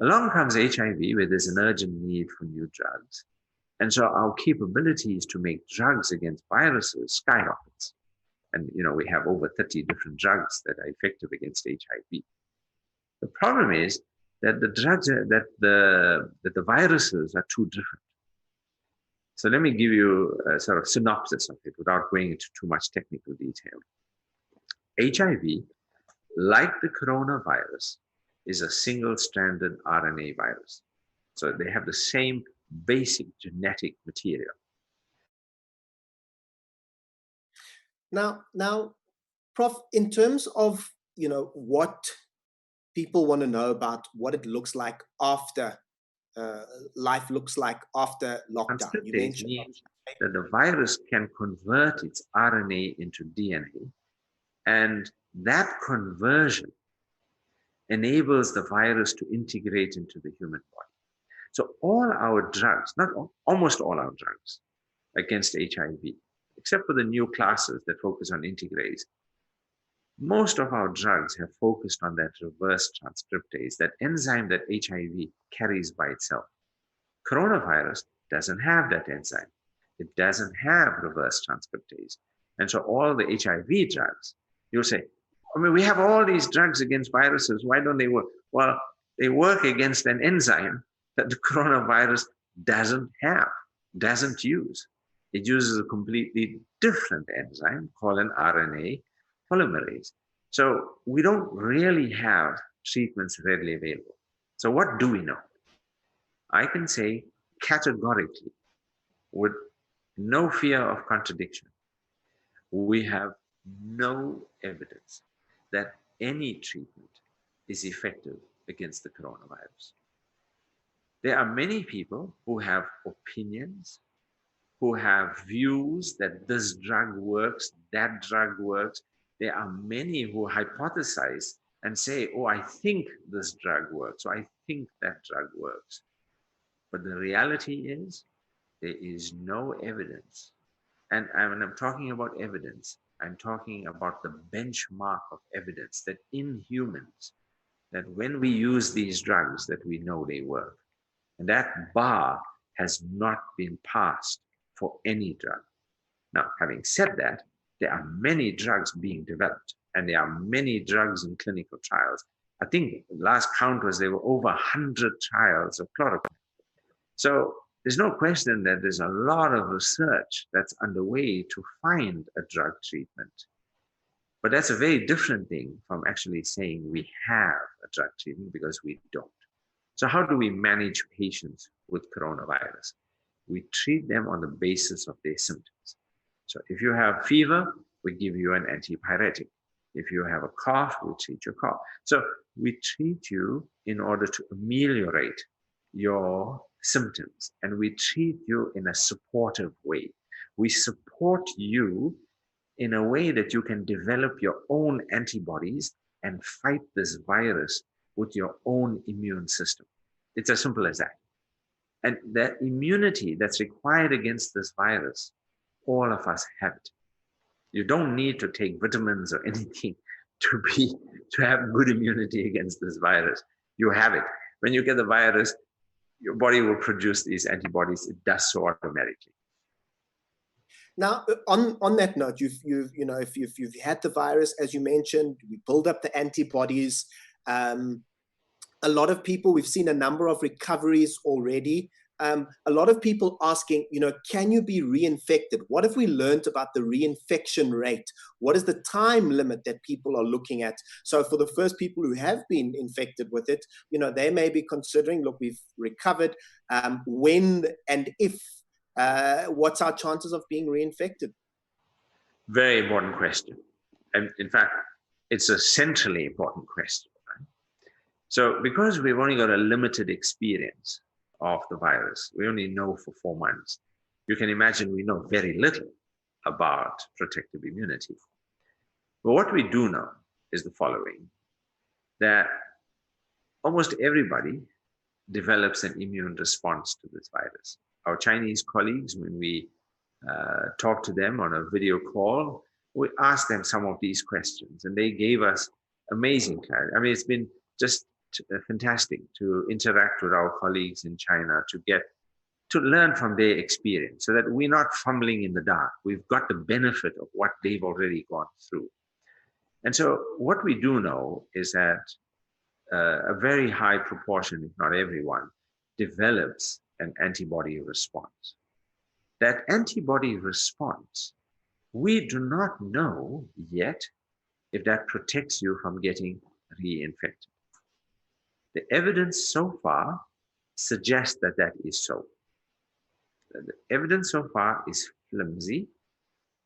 Speaker 2: Along comes HIV, where there's an urgent need for new drugs. And so our capabilities to make drugs against viruses skyrockets. And we have over 30 different drugs that are effective against HIV. The problem is that the drugs that the viruses are too different. So let me give you a sort of synopsis of it without going into too much technical detail. HIV, like the coronavirus, is a single-stranded RNA virus. So they have the same basic genetic material.
Speaker 1: Now, Prof, in terms of what people want to know about what it looks like after life looks like after lockdown. You mentioned
Speaker 2: that the virus can convert its RNA into DNA, and that conversion enables the virus to integrate into the human body. So all our drugs, almost all our drugs against HIV, except for the new classes that focus on integrase, most of our drugs have focused on that reverse transcriptase, that enzyme that HIV carries by itself. Coronavirus doesn't have that enzyme. It doesn't have reverse transcriptase. And so all the HIV drugs, you'll say, we have all these drugs against viruses. Why don't they work? Well, they work against an enzyme that the coronavirus doesn't have, doesn't use. It uses a completely different enzyme called an RNA polymerase. So we don't really have treatments readily available. So what do we know? I can say categorically, with no fear of contradiction, we have no evidence that any treatment is effective against the coronavirus. There are many people who have opinions, who have views that this drug works, that drug works. There are many who hypothesize and say, oh, I think this drug works, or I think that drug works. But the reality is, there is no evidence. And when I'm talking about evidence, I'm talking about the benchmark of evidence that in humans, that when we use these drugs, that we know they work. And that bar has not been passed for any drug. Now, having said that, there are many drugs being developed, and there are many drugs in clinical trials. I think the last count was there were over 100 trials of chloroquine. So there's no question that there's a lot of research that's underway to find a drug treatment. But that's a very different thing from actually saying we have a drug treatment, because we don't. So how do we manage patients with coronavirus? We treat them on the basis of their symptoms. So if you have fever, we give you an antipyretic. If you have a cough, we treat your cough. So we treat you in order to ameliorate your symptoms, and we treat you in a supportive way. We support you in a way that you can develop your own antibodies and fight this virus with your own immune system. It's as simple as that. And that immunity that's required against this virus, all of us have it. You don't need to take vitamins or anything to have good immunity against this virus. You have it. When you get the virus, your body will produce these antibodies. It does so automatically.
Speaker 1: Now, on that note, if you've had the virus, as you mentioned, we build up the antibodies. A lot of people, we've seen a number of recoveries already. a lot of people asking, can you be reinfected? What have we learned about the reinfection rate? What is the time limit that people are looking at? So for the first people who have been infected with it, they may be considering, look, we've recovered. When and if, what's our chances of being reinfected?
Speaker 2: Very important question. And in fact, it's a centrally important question. Right? So because we've only got a limited experience of the virus, we only know for 4 months, you can imagine we know very little about protective immunity. But what we do know is the following, that almost everybody develops an immune response to this virus. Our Chinese colleagues, when we talk to them on a video call, we asked them some of these questions, and they gave us amazing clarity. I mean, it's been just fantastic to interact with our colleagues in China to learn from their experience, so that we're not fumbling in the dark. We've got the benefit of what they've already gone through. And so what we do know is that a very high proportion, if not everyone, develops an antibody response. That antibody response, we do not know yet if that protects you from getting reinfected. The evidence so far suggests that that is so. The evidence so far is flimsy,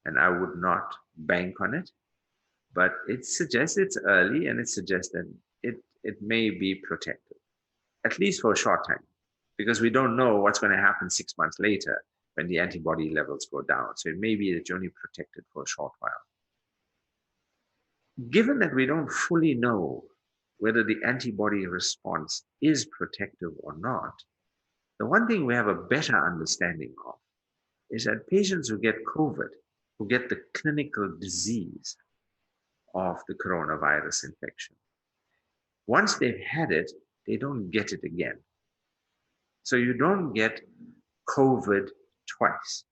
Speaker 2: and I would not bank on it, but it suggests it's early, and it suggests that it may be protective, at least for a short time, because we don't know what's going to happen 6 months later when the antibody levels go down. So it may be that you're only protected for a short while. Given that we don't fully know whether the antibody response is protective or not, the one thing we have a better understanding of is that patients who get COVID, who get the clinical disease of the coronavirus infection, once they've had it, they don't get it again. So you don't get COVID twice.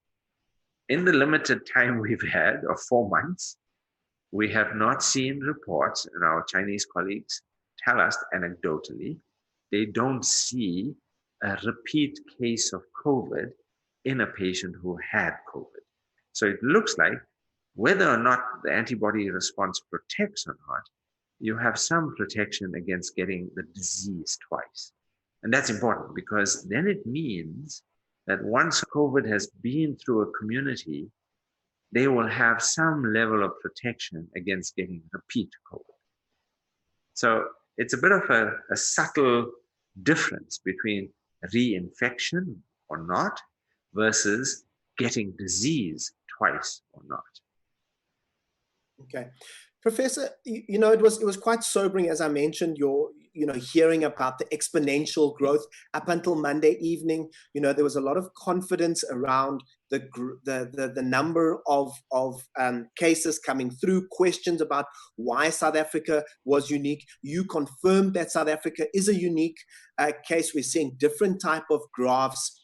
Speaker 2: In the limited time we've had of 4 months, we have not seen reports, and our Chinese colleagues tell us anecdotally, they don't see a repeat case of COVID in a patient who had COVID. So it looks like whether or not the antibody response protects or not, you have some protection against getting the disease twice. And that's important, because then it means that once COVID has been through a community, they will have some level of protection against getting repeat COVID. So it's a bit of a subtle difference between reinfection or not versus getting disease twice or not.
Speaker 1: Okay. Professor, it was quite sobering, as I mentioned, hearing about the exponential growth up until Monday evening. There was a lot of confidence around the number of cases coming through, questions about why South Africa was unique. You confirmed that South Africa is a unique case. We're seeing different type of graphs.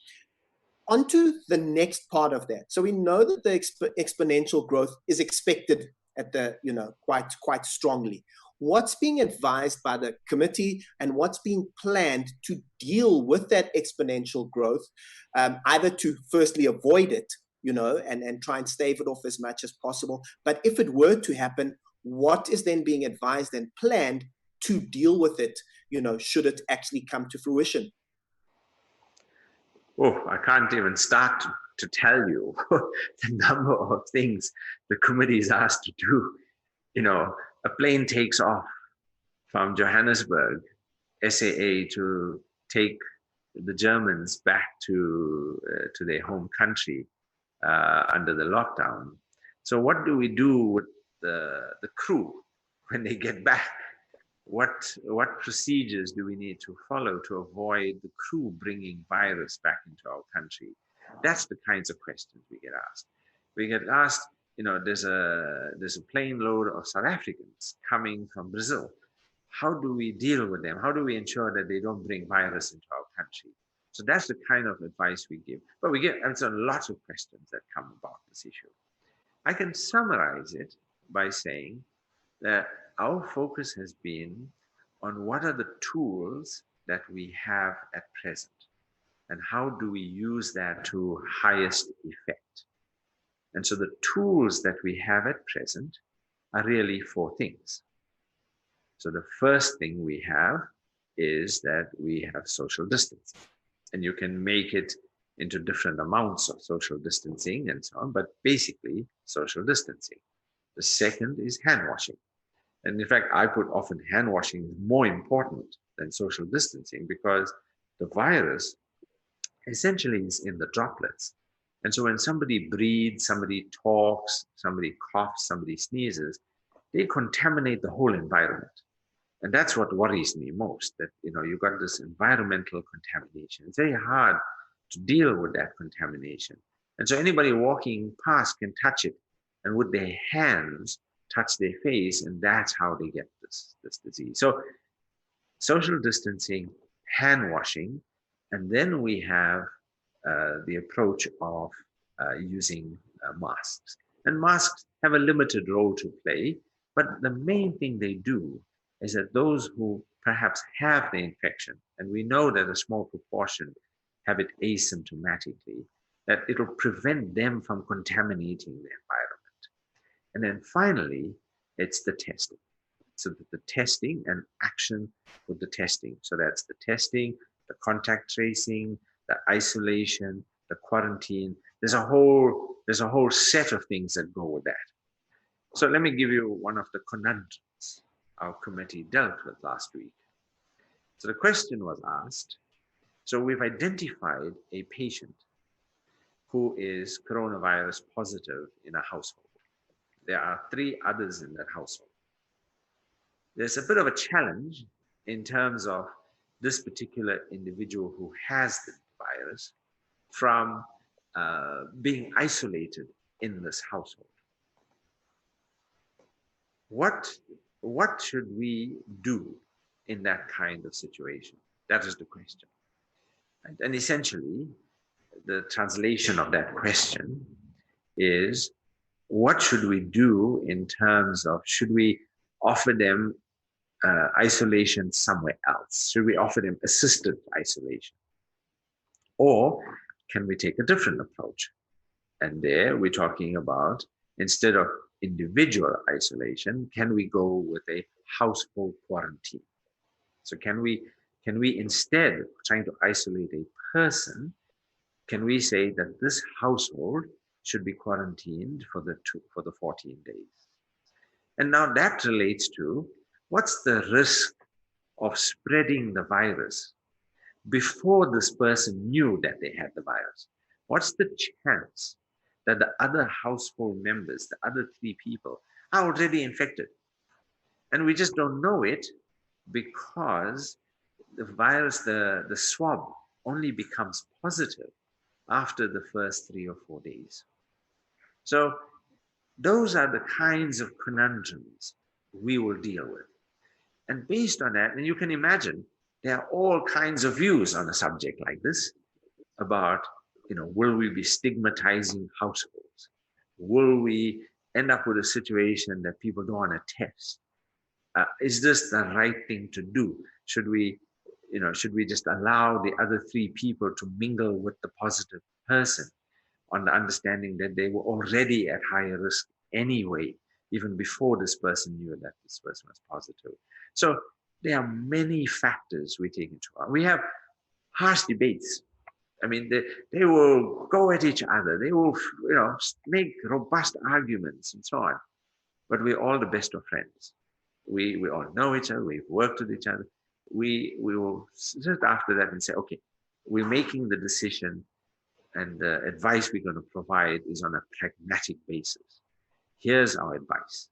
Speaker 1: Onto the next part of that. So we know that the exponential growth is expected at the, quite strongly. What's being advised by the committee and what's being planned to deal with that exponential growth, either to firstly avoid it, and try and stave it off as much as possible. But if it were to happen, what is then being advised and planned to deal with it, should it actually come to fruition?
Speaker 2: Oh, I can't even start to tell you the number of things the committee is asked to do. A plane takes off from Johannesburg, SAA, to take the Germans back to their home country under the lockdown. So what do we do with the crew when they get back? What procedures do we need to follow to avoid the crew bringing virus back into our country? That's the kinds of questions we get asked. We get asked, there's a plane load of South Africans coming from Brazil. How do we deal with them? How do we ensure that they don't bring virus into our country? So that's the kind of advice we give. But we get answer lots of questions that come about this issue. I can summarize it by saying that our focus has been on what are the tools that we have at present. and how do we use that to highest effect. And so the tools that we have at present are really four things. So the first thing we have is that we have social distancing, and you can make it into different amounts of social distancing and so on, but basically social distancing. The second is hand washing. And in fact, I put often hand washing is more important than social distancing because the virus essentially is in the droplets. And so when somebody breathes, somebody talks, somebody coughs, somebody sneezes, they contaminate the whole environment. And that's what worries me most, that you've got this environmental contamination. It's very hard to deal with that contamination. And so anybody walking past can touch it and with their hands touch their face, and that's how they get this disease. So social distancing, hand washing, and then we have the approach of using masks. And masks have a limited role to play, but the main thing they do is that those who perhaps have the infection, and we know that a small proportion have it asymptomatically, that it'll prevent them from contaminating the environment. And then finally, it's the testing. So the testing and action with the testing. So that's the testing, the contact tracing, the isolation, the quarantine. There's a whole set of things that go with that. So let me give you one of the conundrums our committee dealt with last week. So the question was asked, so we've identified a patient who is coronavirus positive in a household. There are 3 others in that household. There's a bit of a challenge in terms of this particular individual who has the virus from being isolated in this household. What should we do in that kind of situation? That is the question. And essentially, the translation of that question is, what should we do in terms of, should we offer them isolation somewhere else? Should we offer them assisted isolation? Or can we take a different approach? And there we're talking about, instead of individual isolation, can we go with a household quarantine? So can we instead of trying to isolate a person, can we say that this household should be quarantined for the 14 days? And now that relates to, what's the risk of spreading the virus before this person knew that they had the virus? What's the chance that the other household members, the other 3 people, are already infected? And we just don't know it because the virus, the swab, only becomes positive after the first 3 or 4 days. So those are the kinds of conundrums we will deal with. And based on that, and you can imagine, there are all kinds of views on a subject like this about, will we be stigmatizing households? Will we end up with a situation that people don't want to test? Is this the right thing to do? Should we just allow the other 3 people to mingle with the positive person on the understanding that they were already at higher risk anyway, even before this person knew that this person was positive? So there are many factors we take into account. We have harsh debates. I mean, they will go at each other. They will, make robust arguments and so on. But we're all the best of friends. We all know each other. We've worked with each other. We will sit after that and say, okay, we're making the decision, and the advice we're going to provide is on a pragmatic basis. Here's our advice.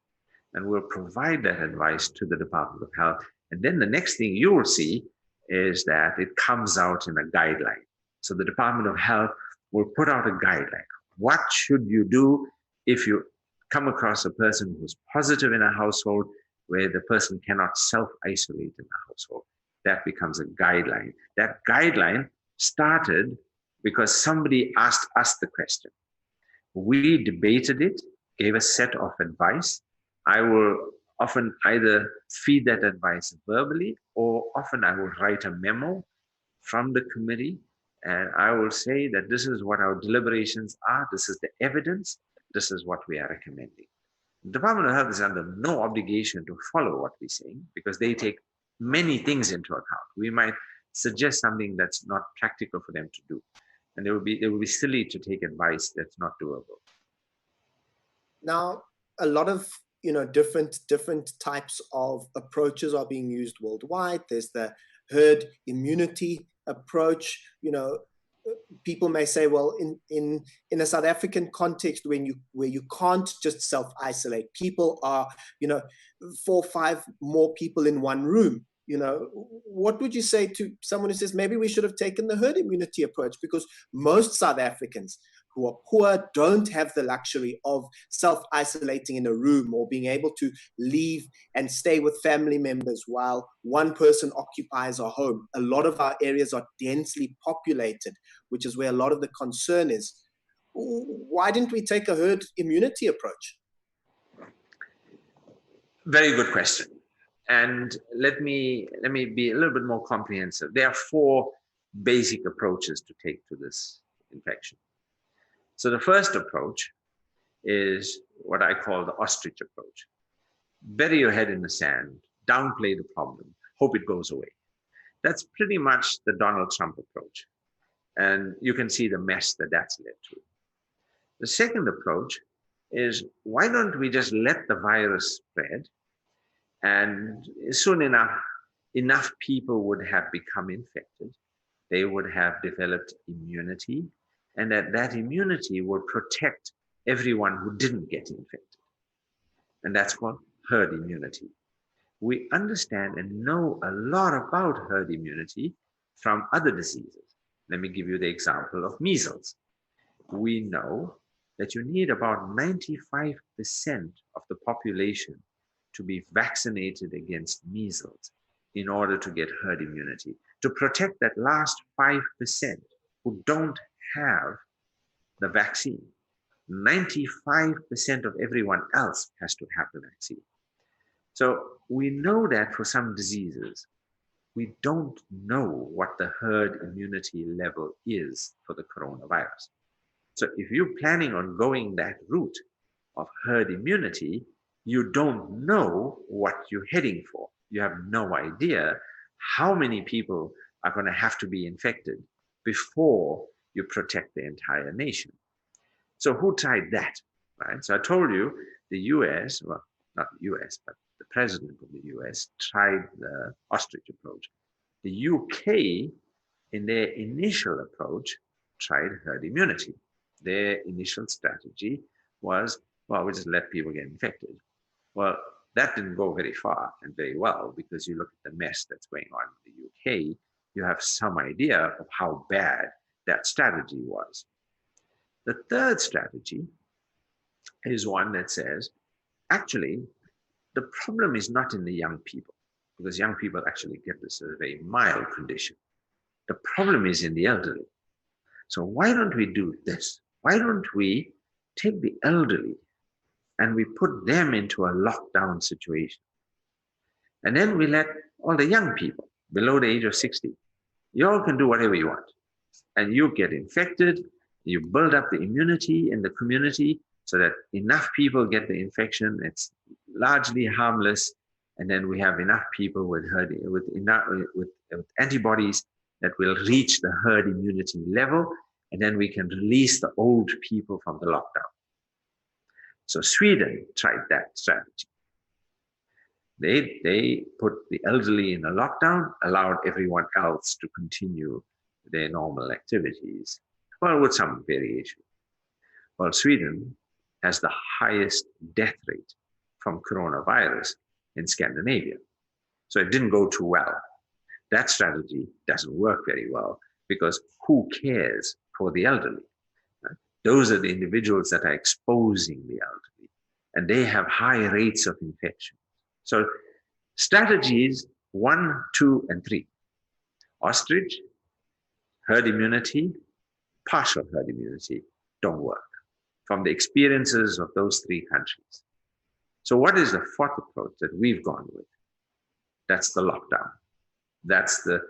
Speaker 2: And we'll provide that advice to the Department of Health. And then the next thing you will see is that it comes out in a guideline. So the Department of Health will put out a guideline. What should you do if you come across a person who's positive in a household where the person cannot self-isolate in a household? That becomes a guideline. That guideline started because somebody asked us the question. We debated it, gave a set of advice. I will often either feed that advice verbally, or often I will write a memo from the committee And I will say that this is what our deliberations are. This is the evidence. This is what we are recommending. The Department of Health is under no obligation to follow what we're saying because they take many things into account. We might suggest something that's not practical for them to do. And it would be silly to take advice that's not doable.
Speaker 1: Now, a lot of different types of approaches are being used worldwide. There's the herd immunity approach. People may say, well, in a South African context, where you can't just self-isolate, people are 4 or 5 more people in one room. What would you say to someone who says maybe we should have taken the herd immunity approach, because most South Africans who are poor don't have the luxury of self-isolating in a room or being able to leave and stay with family members while one person occupies a home. A lot of our areas are densely populated, which is where a lot of the concern is. Why didn't we take a herd immunity approach?
Speaker 2: Very good question. And let me be a little bit more comprehensive. There are 4 basic approaches to take to this infection. So the first approach is what I call the ostrich approach. Bury your head in the sand, downplay the problem, hope it goes away. That's pretty much the Donald Trump approach. And you can see the mess that that's led to. The second approach is, why don't we just let the virus spread? And soon enough people would have become infected. They would have developed immunity, and that immunity would protect everyone who didn't get infected. And that's called herd immunity. We understand and know a lot about herd immunity from other diseases. Let me give you the example of measles. We know that you need about 95% of the population to be vaccinated against measles in order to get herd immunity, to protect that last 5% who don't have the vaccine. 95% of everyone else has to have the vaccine. So we know that for some diseases, we don't know what the herd immunity level is for the coronavirus. So if you're planning on going that route of herd immunity, you don't know what you're heading for. You have no idea how many people are going to have to be infected before you protect the entire nation. So who tried that, right? So I told you the US, well, not the US, but the president of the US tried the ostrich approach. The UK, in their initial approach, tried herd immunity. Their initial strategy was, well, we just let people get infected. Well, that didn't go very far and very well, because you look at the mess that's going on in the UK, you have some idea of how bad that strategy was. The third strategy is one that says, actually, the problem is not in the young people, because young people actually get this as a very mild condition. The problem is in the elderly. So why don't we do this? Why don't we take the elderly and we put them into a lockdown situation? And then we let all the young people below the age of 60, you all can do whatever you want. And you get infected, you build up the immunity in the community so that enough people get the infection, it's largely harmless, and then we have enough people with antibodies that will reach the herd immunity level, and then we can release the old people from the lockdown. So Sweden tried that strategy. They put the elderly in a lockdown, allowed everyone else to continue their normal activities, well, with some variation. Well, Sweden has the highest death rate from coronavirus in Scandinavia. So it didn't go too well. That strategy doesn't work very well, because who cares for the elderly? Right? Those are the individuals that are exposing the elderly, and they have high rates of infection. So strategies 1, 2, and 3. Ostrich, herd immunity, partial herd immunity don't work from the experiences of those 3 countries. So what is the 4th approach that we've gone with? That's the lockdown. That's the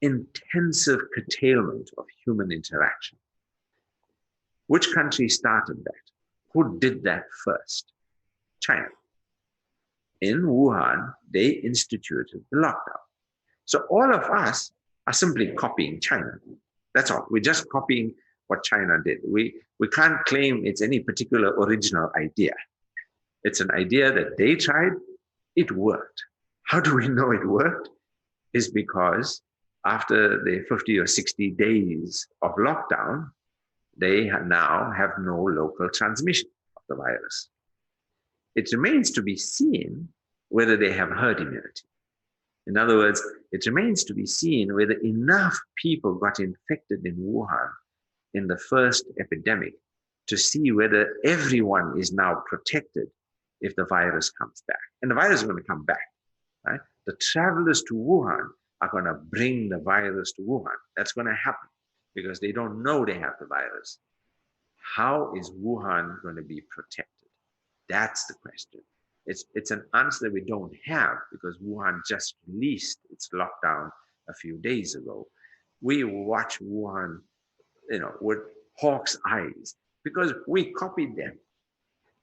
Speaker 2: intensive curtailment of human interaction. Which country started that? Who did that first? China. In Wuhan, they instituted the lockdown. So all of us are simply copying China. That's all. We're just copying what China did. We can't claim it's any particular original idea. It's an idea that they tried. It worked. How do we know it worked? Is because after the 50 or 60 days of lockdown, they now have no local transmission of the virus. It remains to be seen whether they have herd immunity. In other words, it remains to be seen whether enough people got infected in Wuhan in the first epidemic to see whether everyone is now protected if the virus comes back. And the virus is going to come back, right? The travelers to Wuhan are going to bring the virus to Wuhan. That's going to happen because they don't know they have the virus. How is Wuhan going to be protected? That's the question. It's an answer that we don't have because Wuhan just released its lockdown a few days ago. We watch Wuhan, with hawk's eyes because we copied them.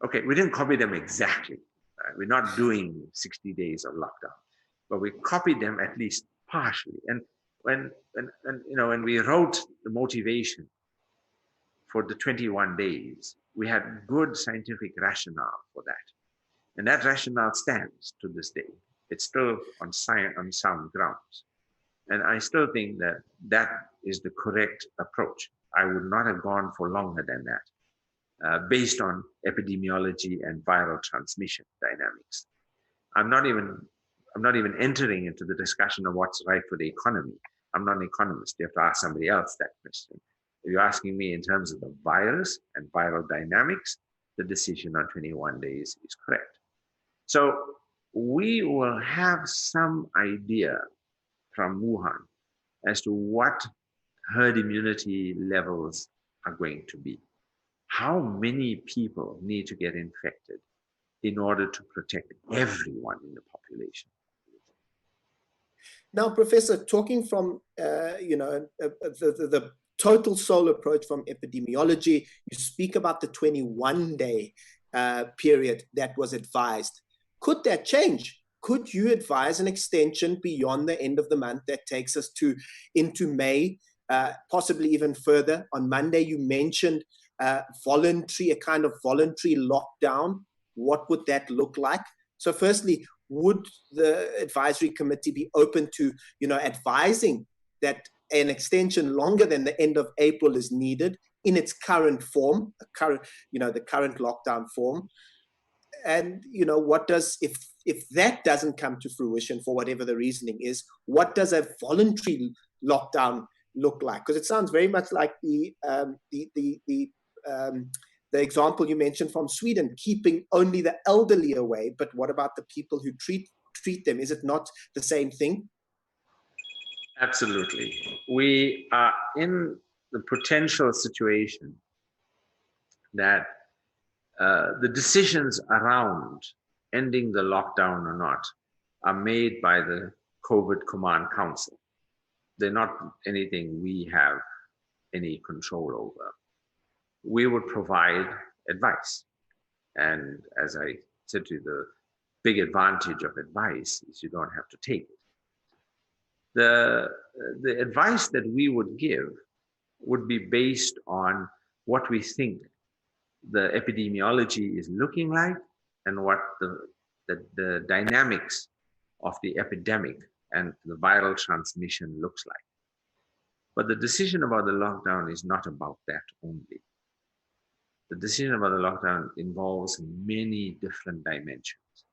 Speaker 2: Okay, we didn't copy them exactly. Right? We're not doing 60 days of lockdown, but we copied them at least partially. And when we wrote the motivation for the 21 days, we had good scientific rationale for that. And that rationale stands to this day. It's still on sound grounds. And I still think that that is the correct approach. I would not have gone for longer than that, based on epidemiology and viral transmission dynamics. I'm not even entering into the discussion of what's right for the economy. I'm not an economist. You have to ask somebody else that question. If you're asking me in terms of the virus and viral dynamics, the decision on 21 days is correct. So we will have some idea from Wuhan as to what herd immunity levels are going to be. How many people need to get infected in order to protect everyone in the population?
Speaker 1: Now, Professor, talking from the total soul approach from epidemiology, you speak about the 21-day period that was advised. Could that change? Could you advise an extension beyond the end of the month that takes us into May, possibly even further? On Monday, you mentioned a kind of voluntary lockdown. What would that look like? So firstly, would the advisory committee be open to, advising that an extension longer than the end of April is needed in its current form, the current lockdown form? And what does, if that doesn't come to fruition for whatever the reasoning is, what does a voluntary lockdown look like? Because it sounds very much like the example you mentioned from Sweden, keeping only the elderly away. But what about the people who treat them? Is it not the same thing?
Speaker 2: Absolutely. We are in the potential situation that the decisions around ending the lockdown or not are made by the COVID Command Council. They're not anything we have any control over. We would provide advice. And as I said to you, the big advantage of advice is you don't have to take it. The advice that we would give would be based on what we think the epidemiology is looking like and what the dynamics of the epidemic and the viral transmission looks like. But the decision about the lockdown is not about that only. The decision about the lockdown involves many different dimensions.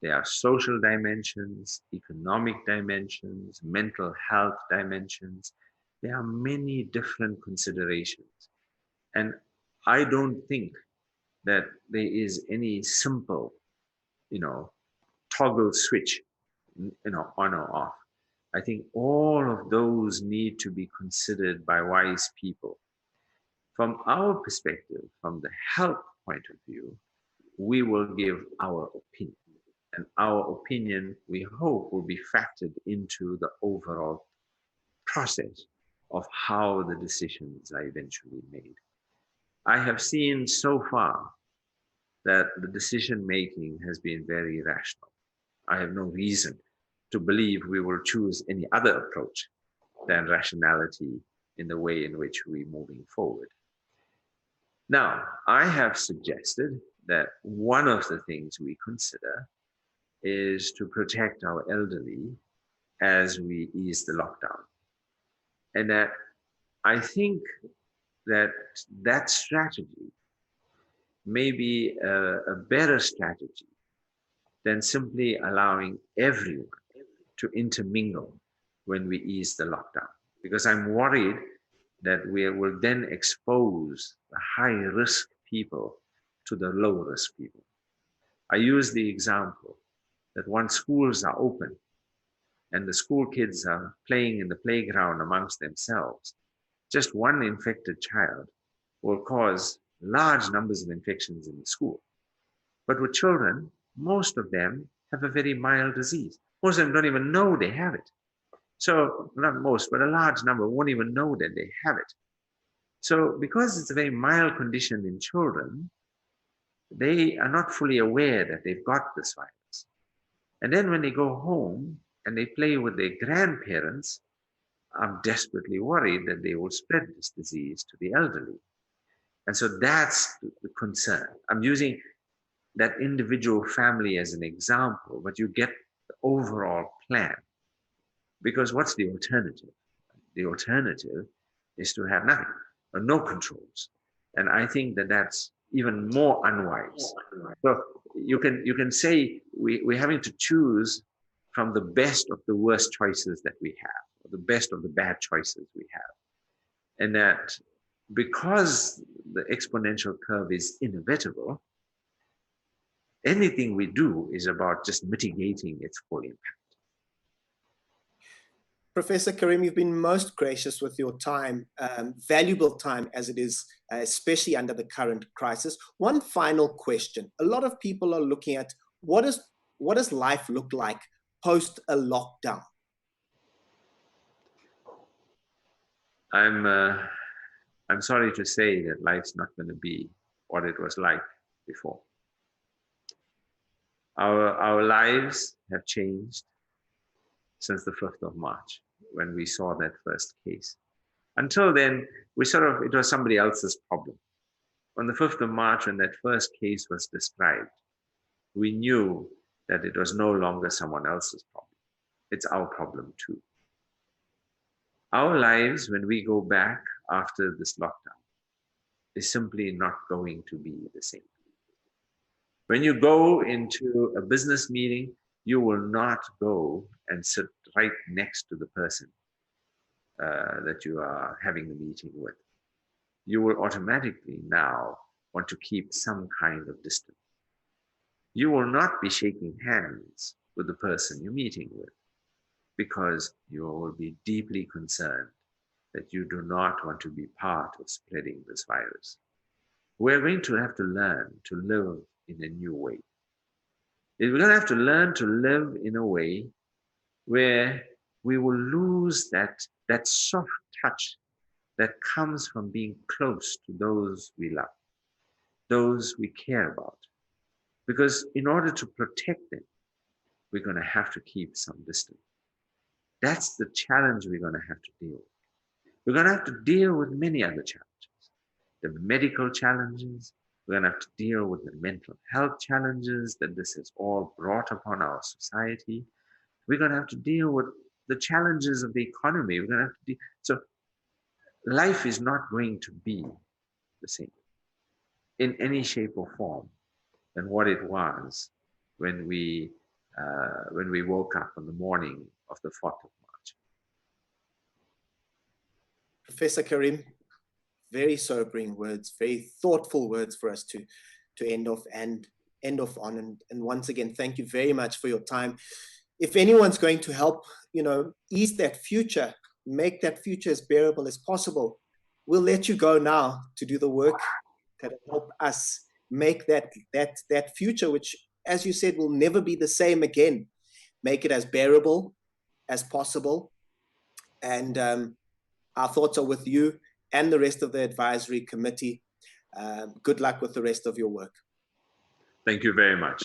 Speaker 2: There are social dimensions, economic dimensions, mental health dimensions. There are many different considerations. And I don't think that there is any simple, toggle switch, on or off. I think all of those need to be considered by wise people. From our perspective, from the health point of view, we will give our opinion. And our opinion, we hope, will be factored into the overall process of how the decisions are eventually made. I have seen so far that the decision making has been very rational. I have no reason to believe we will choose any other approach than rationality in the way in which we're moving forward. Now, I have suggested that one of the things we consider is to protect our elderly as we ease the lockdown. And that I think that that strategy may be a better strategy than simply allowing everyone to intermingle when we ease the lockdown. Because I'm worried that we will then expose the high-risk people to the low-risk people. I use the example that once schools are open and the school kids are playing in the playground amongst themselves, just one infected child will cause large numbers of infections in the school. But with children, most of them have a very mild disease. Most of them don't even know they have it. So, not most, but a large number won't even know that they have it. So, because it's a very mild condition in children, they are not fully aware that they've got this virus. And then when they go home and they play with their grandparents, I'm desperately worried that they will spread this disease to the elderly. And so that's the concern. I'm using that individual family as an example, but you get the overall plan. Because what's the alternative? The alternative is to have nothing, or no controls. And I think that that's even more unwise. So you can say we're having to choose from the best of the worst choices that we have, or the best of the bad choices we have. And that because the exponential curve is inevitable, anything we do is about just mitigating its full impact.
Speaker 1: Professor Karim, you've been most gracious with your time, valuable time as it is, especially under the current crisis. One final question. A lot of people are looking at what does life look like post a lockdown?
Speaker 2: I'm sorry to say that life's not going to be what it was like before. Our lives have changed since the 5th of March, when we saw that first case. Until then, it was somebody else's problem. On the 5th of March, when that first case was described, we knew that it was no longer someone else's problem. It's our problem too. Our lives, when we go back after this lockdown, is simply not going to be the same. When you go into a business meeting, you will not go and sit right next to the person that you are having the meeting with. You will automatically now want to keep some kind of distance. You will not be shaking hands with the person you're meeting with because you will be deeply concerned that you do not want to be part of spreading this virus. We're going to have to learn to live in a new way. We're going to have to learn to live in a way where we will lose that soft touch that comes from being close to those we love, those we care about. Because in order to protect them, we're going to have to keep some distance. That's the challenge we're going to have to deal with. We're going to have to deal with many other challenges. The medical challenges, we're going to have to deal with the mental health challenges that this has all brought upon our society. We're going to have to deal with the challenges of the economy. We're going to have to so life is not going to be the same in any shape or form than what it was when we woke up on the morning of the 4th of March.
Speaker 1: Professor Karim, very sobering words, very thoughtful words for us to end off on. And once again, thank you very much for your time. If anyone's going to help, ease that future, make that future as bearable as possible, we'll let you go now to do the work that will help us make that future, which, as you said, will never be the same again, make it as bearable as possible. And our thoughts are with you and the rest of the advisory committee. Good luck with the rest of your work.
Speaker 2: Thank you very much.